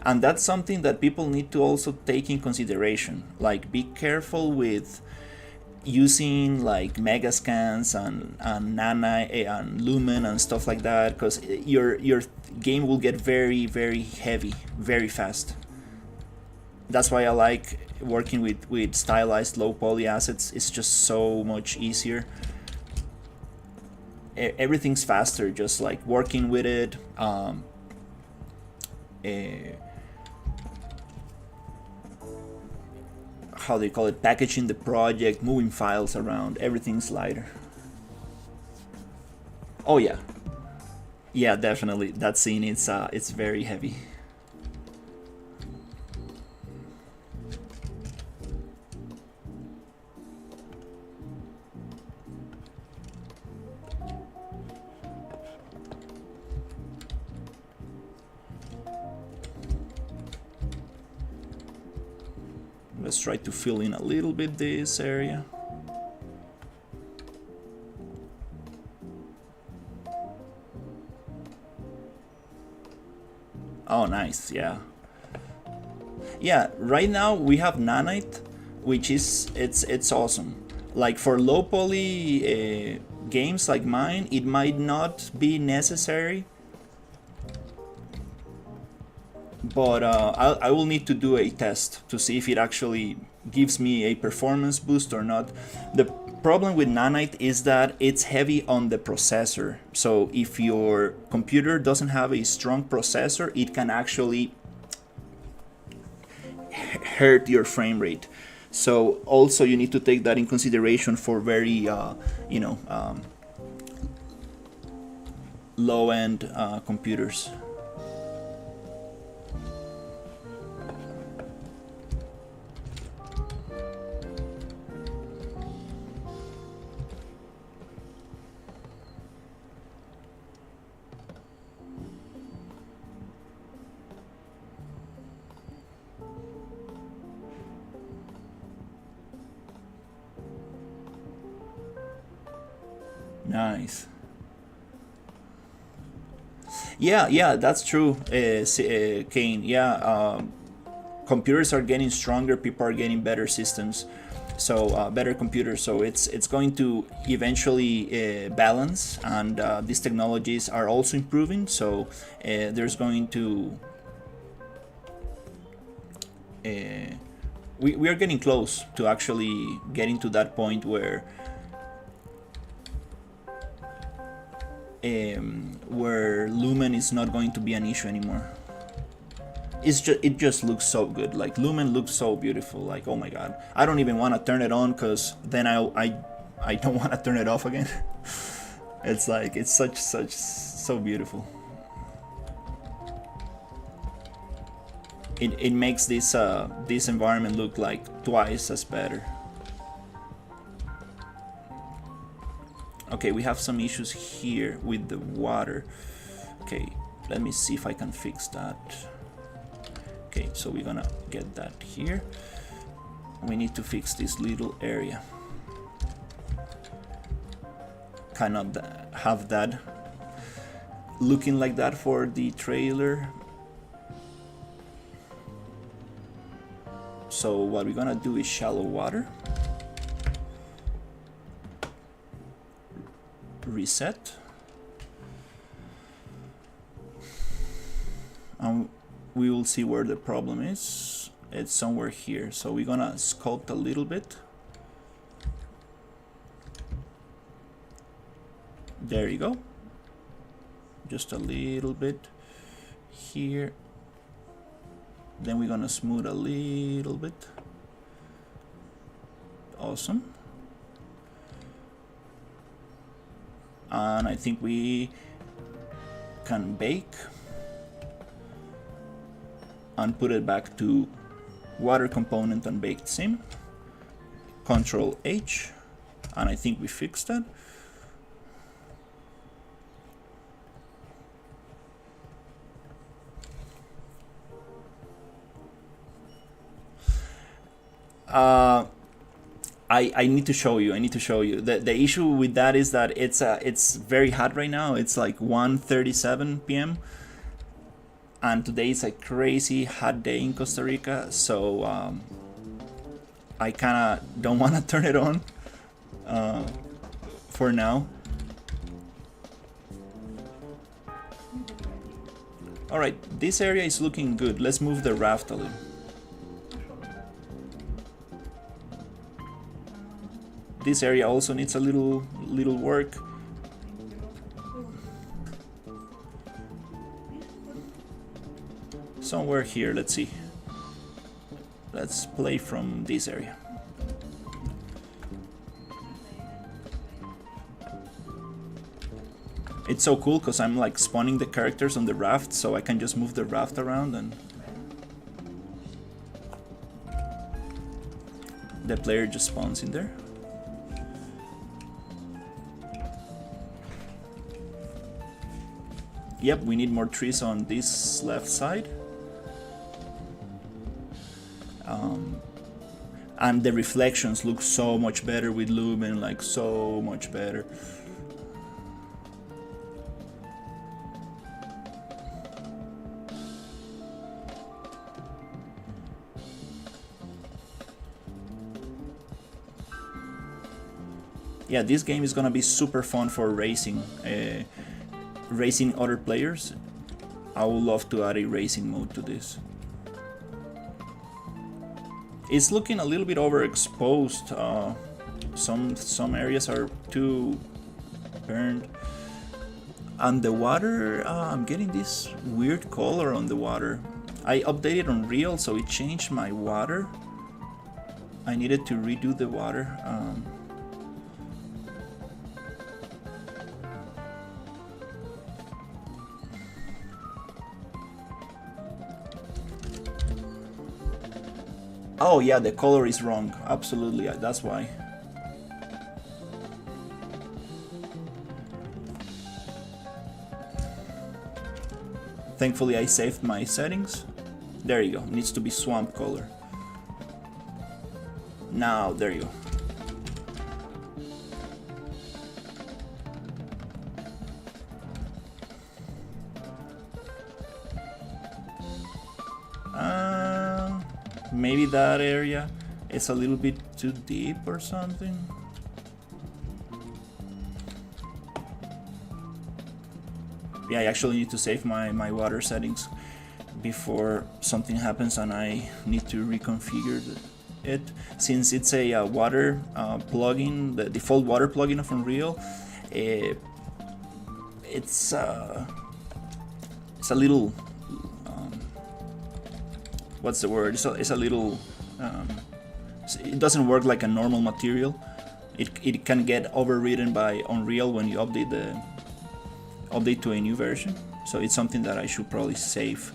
And that's something that people need to also take in consideration. Like, be careful with using like megascans and nana and lumen and stuff like that, because your game will get very, very heavy very fast. That's why I like working with stylized low poly assets. It's just so much easier. Everything's faster just like working with it. How do you call it, packaging the project, moving files around, everything's lighter. Oh yeah, definitely that scene, it's very heavy. Let's try to fill in a little bit this area. Oh, nice, yeah. Yeah, right now we have Nanite, which is, it's awesome. Like, for low poly games like mine, it might not be necessary, but I will need to do a test to see if it actually gives me a performance boost or not. The problem with Nanite is that it's heavy on the processor, so if your computer doesn't have a strong processor, it can actually hurt your frame rate. So also you need to take that in consideration for very low-end computers. Nice. Yeah, that's true, Kane. Yeah, computers are getting stronger. People are getting better systems, so better computers. So it's going to eventually balance, and these technologies are also improving. So there's going to we are getting close to actually getting to that point where lumen is not going to be an issue anymore. It just looks so good. Like lumen looks so beautiful. Like, oh my god, I don't even want to turn it on, because then I don't want to turn it off again. It's like it's so beautiful. It makes this environment look like twice as better. Okay, we have some issues here with the water. Okay, let me see if I can fix that. Okay, so we're gonna get that here. We need to fix this little area. Cannot have that looking like that for the trailer. So what we're gonna do is shallow water. Reset. We will see where the problem is. It's somewhere here. So we're gonna sculpt a little bit. There you go. Just a little bit here. Then we're gonna smooth a little bit. Awesome. And I think we can bake and put it back to water component and baked sim. Control H, and I think we fixed that. I need to show you. The issue with that is that it's very hot right now. It's like 1:37 p.m. and today is a crazy hot day in Costa Rica. So I kind of don't want to turn it on for now. All right, this area is looking good. Let's move the raft a little. This area also needs a little work. Somewhere here, let's see. Let's play from this area. It's so cool because I'm like spawning the characters on the raft, so I can just move the raft around and the player just spawns in there. Yep, we need more trees on this left side. And the reflections look so much better with lumen, like so much better. Yeah, this game is gonna be super fun for racing. Racing other players. I would love to add a racing mode to this. It's looking a little bit overexposed. Some areas are too burned. And the water, I'm getting this weird color on the water. I updated Unreal, so it changed my water. I needed to redo the water. Oh yeah, the color is wrong. Absolutely, that's why. Thankfully I saved my settings. There you go, needs to be swamp color. Now, there you go. maybe that area is a little bit too deep or something. Yeah, I actually need to save my water settings before something happens and I need to reconfigure it. Since it's a water plugin, the default water plugin of Unreal, it's a little what's the word? It's a little it doesn't work like a normal material. It can get overridden by Unreal when you update to a new version. So it's something that I should probably save.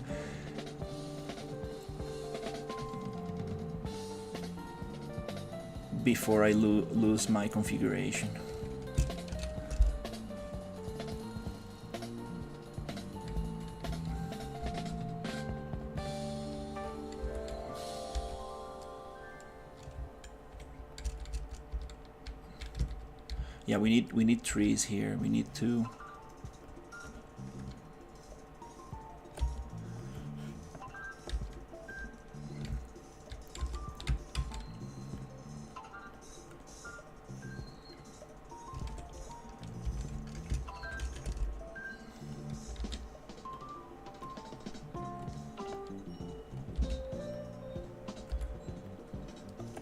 Before I lose my configuration. Yeah, we need trees here. We need to.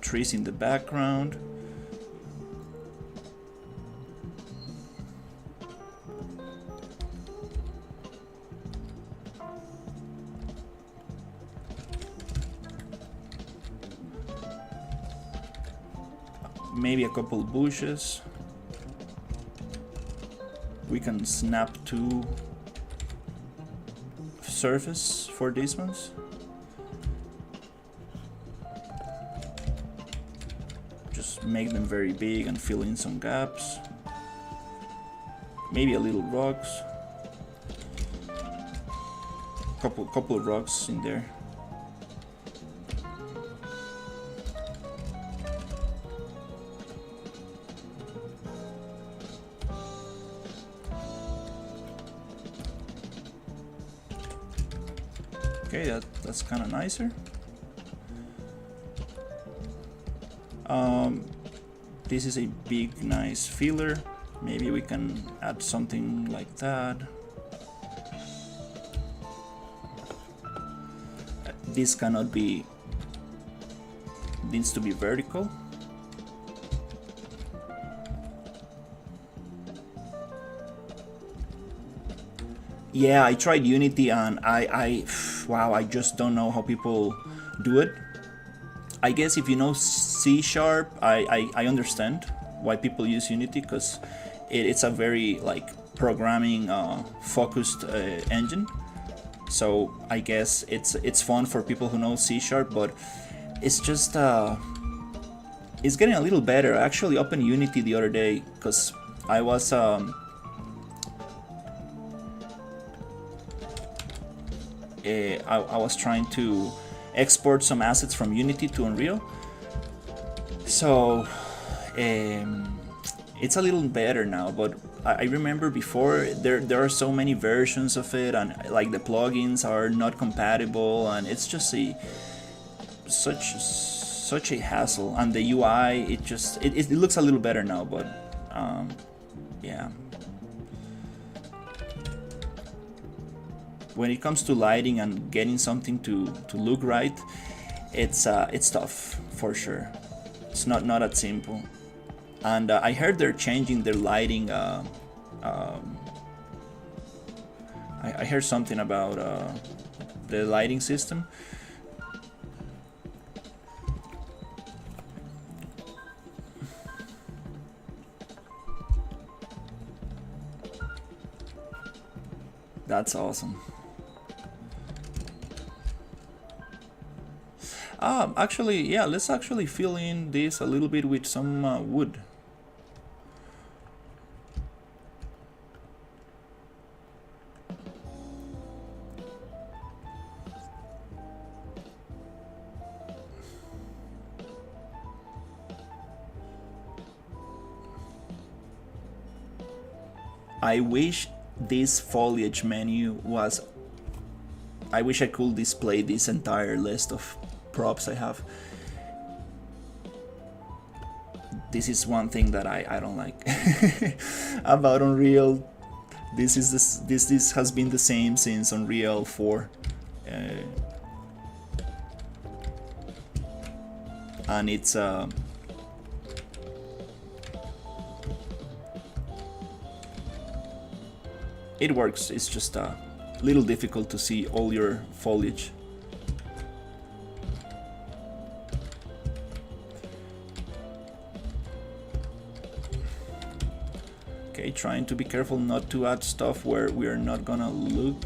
Trees in the background. Maybe a couple bushes. We can snap to surface for these ones. Just make them very big and fill in some gaps. Maybe a little rocks. Couple of rocks in there. Okay, that's kind of nicer. This is a big, nice filler. Maybe we can add something like that. This cannot be, needs to be vertical. Yeah, I tried Unity and wow, I just don't know how people do it. I guess if you know C#, I understand why people use Unity, because it's a very like programming focused engine. So I guess it's fun for people who know C#, but it's just it's getting a little better. I actually opened Unity the other day because I was I was trying to export some assets from Unity to Unreal. So it's a little better now, but I remember before there are so many versions of it, and like the plugins are not compatible, and it's just such a hassle. And the UI, it looks a little better now, but yeah. When it comes to lighting and getting something to look right, it's tough for sure. It's not that simple. And I heard they're changing their lighting. I heard something about the lighting system. That's awesome. Actually, yeah, let's actually fill in this a little bit with some wood. I wish this foliage menu was... I wish I could display this entire list of props I have. This is one thing that I don't like about Unreal. This has been the same since Unreal 4. And it's it works, it's just a little difficult to see all your foliage. Okay, trying to be careful not to add stuff where we are not gonna look.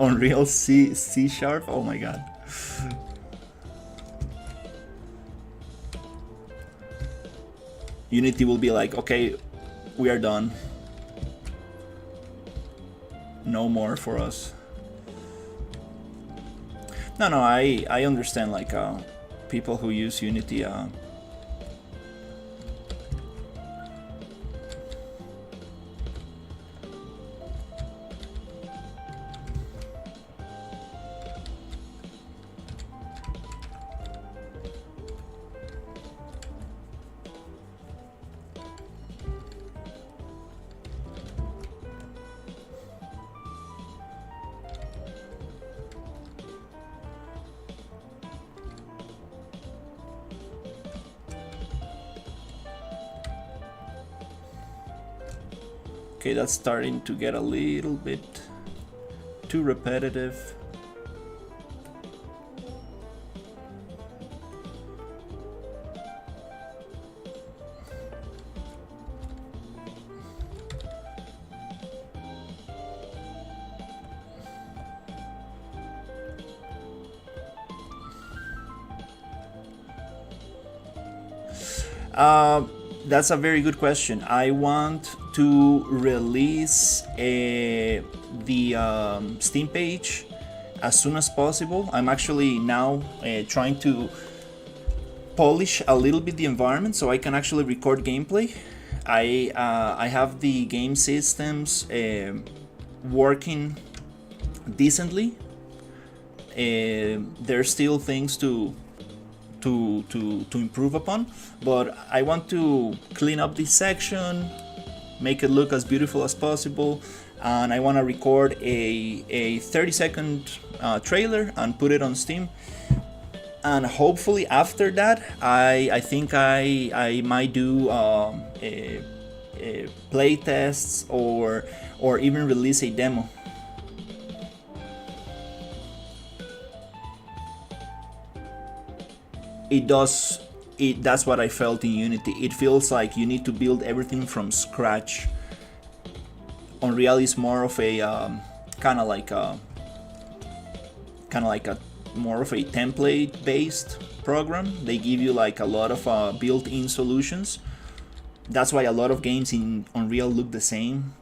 Unreal C sharp, oh my god. Unity will be like, okay, we are done. No more for us. No, I understand, like people who use Unity okay, that's starting to get a little bit too repetitive. That's a very good question. I want to release the Steam page as soon as possible. I'm actually now trying to polish a little bit the environment so I can actually record gameplay. I have the game systems working decently. There's still things to improve upon, but I want to clean up this section, make it look as beautiful as possible, and I want to record a 30-second trailer and put it on Steam. And hopefully after that, I think I might do play tests or even release a demo. That's what I felt in Unity. It feels like you need to build everything from scratch. Unreal is more of a kind of like a more of a template based program. They give you like a lot of built-in solutions. That's why a lot of games in Unreal look the same,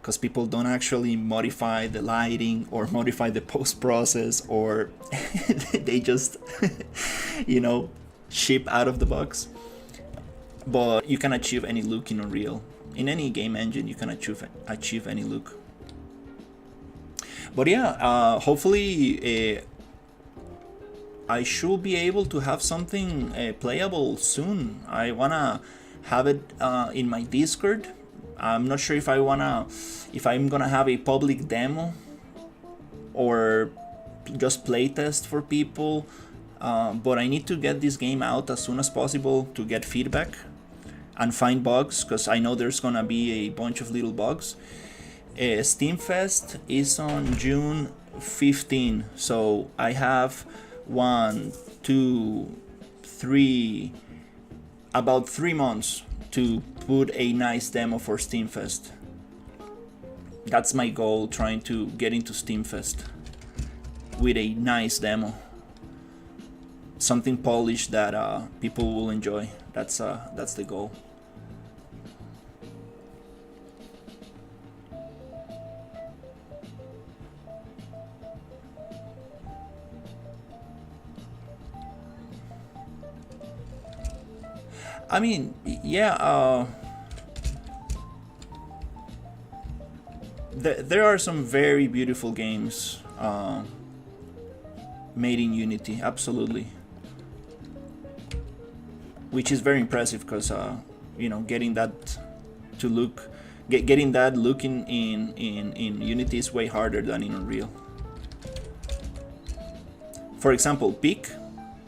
because people don't actually modify the lighting or modify the post-process, or they just ship out of the box. But you can achieve any look in Unreal. In any game engine you can achieve any look. But yeah, hopefully I should be able to have something playable soon. I wanna have it in my Discord. I'm not sure if I'm gonna have a public demo or just playtest for people, but I need to get this game out as soon as possible to get feedback and find bugs, because I know there's gonna be a bunch of little bugs. Steam Fest is on June 15, so I have about 3 months to put a nice demo for Steam Fest. That's my goal, trying to get into Steam Fest with a nice demo, something polished that people will enjoy. That's the goal. I mean, yeah. There are some very beautiful games made in Unity, absolutely, which is very impressive because getting that to look, getting that looking in Unity is way harder than in Unreal. For example, Peak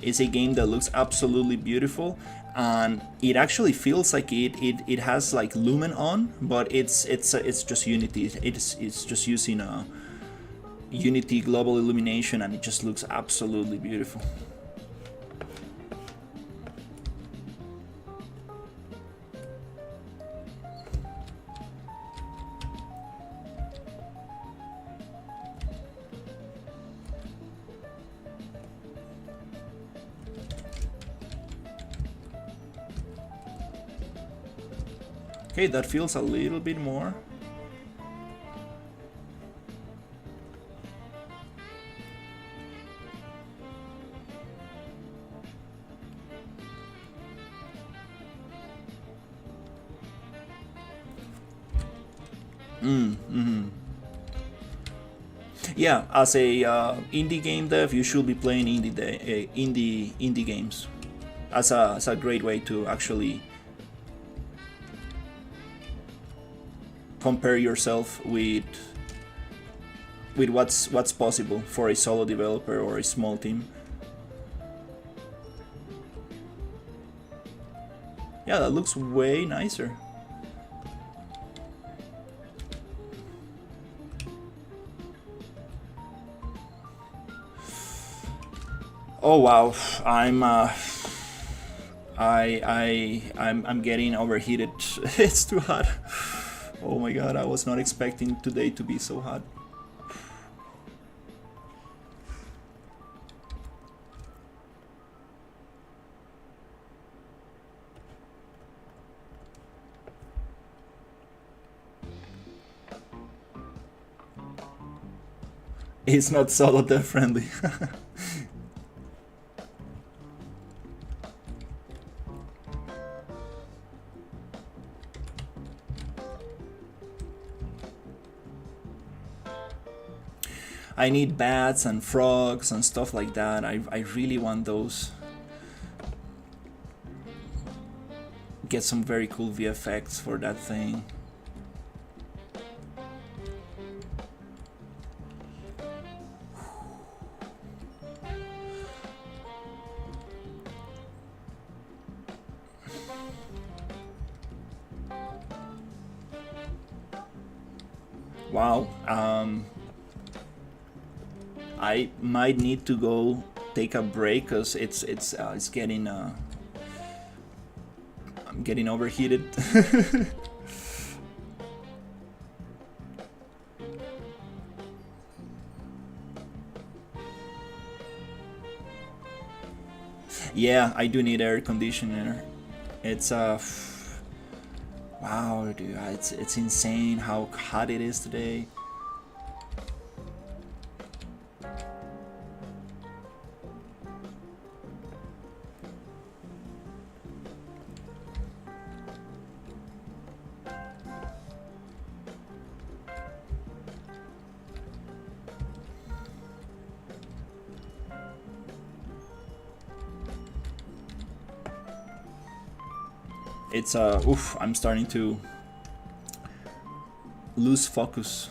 is a game that looks absolutely beautiful, and it actually feels like it has like Lumen on, but it's just Unity. It's just using a Unity global illumination, and it just looks absolutely beautiful. Okay, that feels a little bit more. Yeah, as a indie game dev, you should be playing indie games as a great way to actually compare yourself with what's possible for a solo developer or a small team. Yeah, that looks way nicer. Oh wow, I'm getting overheated. It's too hot. Oh my god, I was not expecting today to be so hot. It's not solo dev friendly. I need bats and frogs and stuff like that. I really want those. Get some very cool VFX for that thing. Wow. I might need to go take a break because it's getting I'm getting overheated. Yeah, I do need air conditioner. It's wow, dude, it's insane how hot it is today. It's oof, I'm starting to lose focus.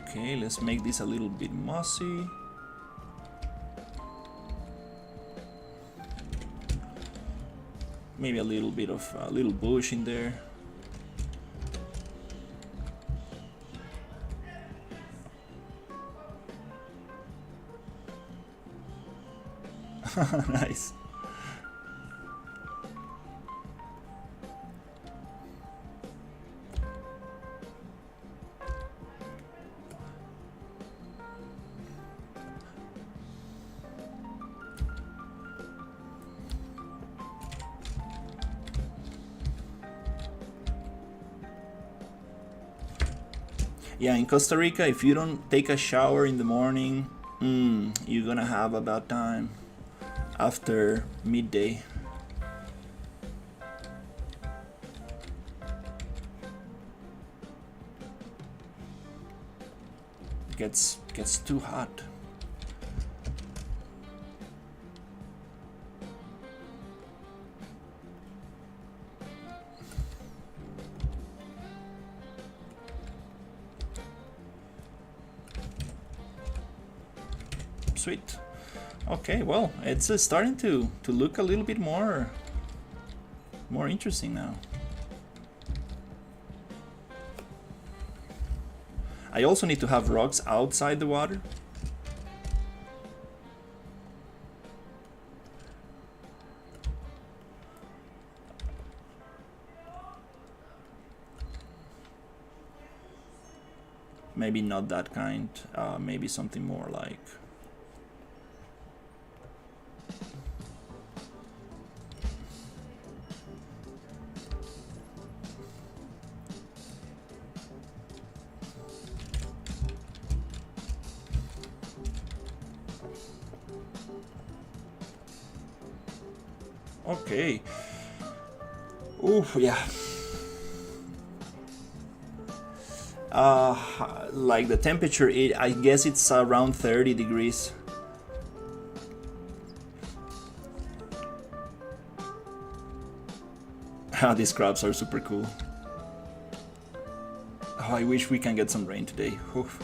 Okay, let's make this a little bit mossy. Maybe a little bit of a little bush in there. Nice. Yeah, in Costa Rica, if you don't take a shower in the morning, you're gonna have a bad time after midday. Gets too hot. Sweet. Okay, well, it's starting to look a little bit more interesting now. I also need to have rocks outside the water. Maybe not that kind, maybe something more like... Okay. Oof, yeah. Like the temperature, I guess it's around 30 degrees. These crabs are super cool. Oh, I wish we can get some rain today. Oof.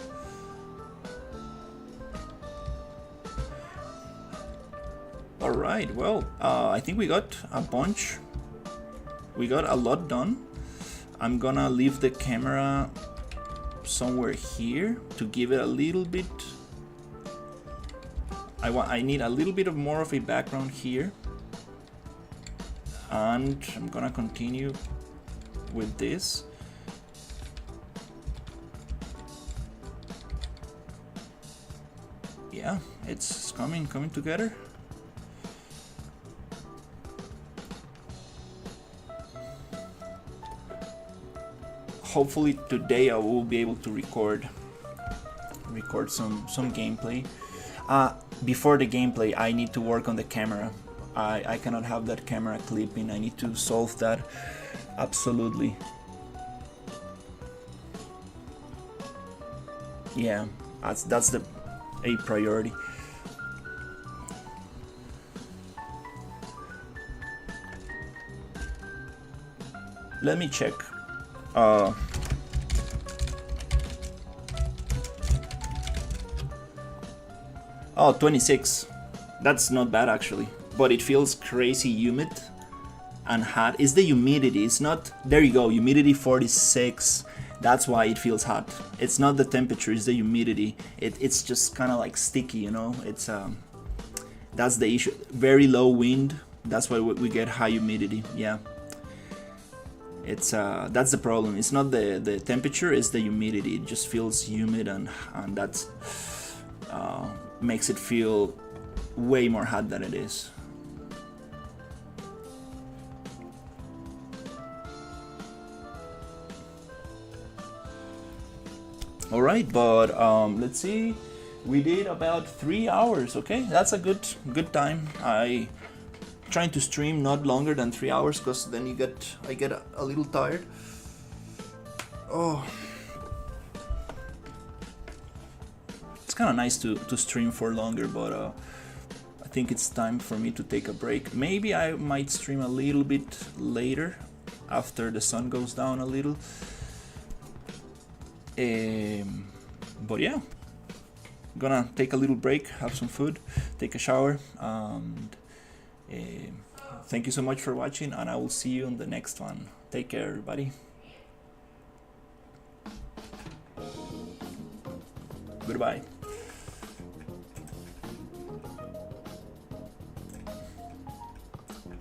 Alright, well, I think we got a bunch. We got a lot done. I'm gonna leave the camera somewhere here to give it a little bit... I need a little bit of more of a background here. And I'm gonna continue with this. Yeah, it's coming together. Hopefully today I will be able to record some gameplay. Before the gameplay, I need to work on the camera. I cannot have that camera clipping. I need to solve that. Absolutely. Yeah, that's a priority. Let me check. Oh, 26. That's not bad actually, but it feels crazy humid and hot. It's the humidity. It's not... There you go, humidity 46. That's why it feels hot. It's not the temperature, it's the humidity. It's just kind of like sticky, you know. It's that's the issue. Very low wind. That's why we get high humidity. Yeah. It's that's the problem. It's not the temperature, it's the humidity. It just feels humid and that's makes it feel way more hot than it is. All right, but let's see. We did about 3 hours. Okay, that's a good time. I trying to stream not longer than 3 hours because then I get a little tired. Oh, it's kind of nice to stream for longer, but I think it's time for me to take a break. Maybe I might stream a little bit later after the sun goes down a little. But yeah, gonna take a little break, have some food, take a shower, and thank you so much for watching, and I will see you on the next one. Take care, everybody. Goodbye.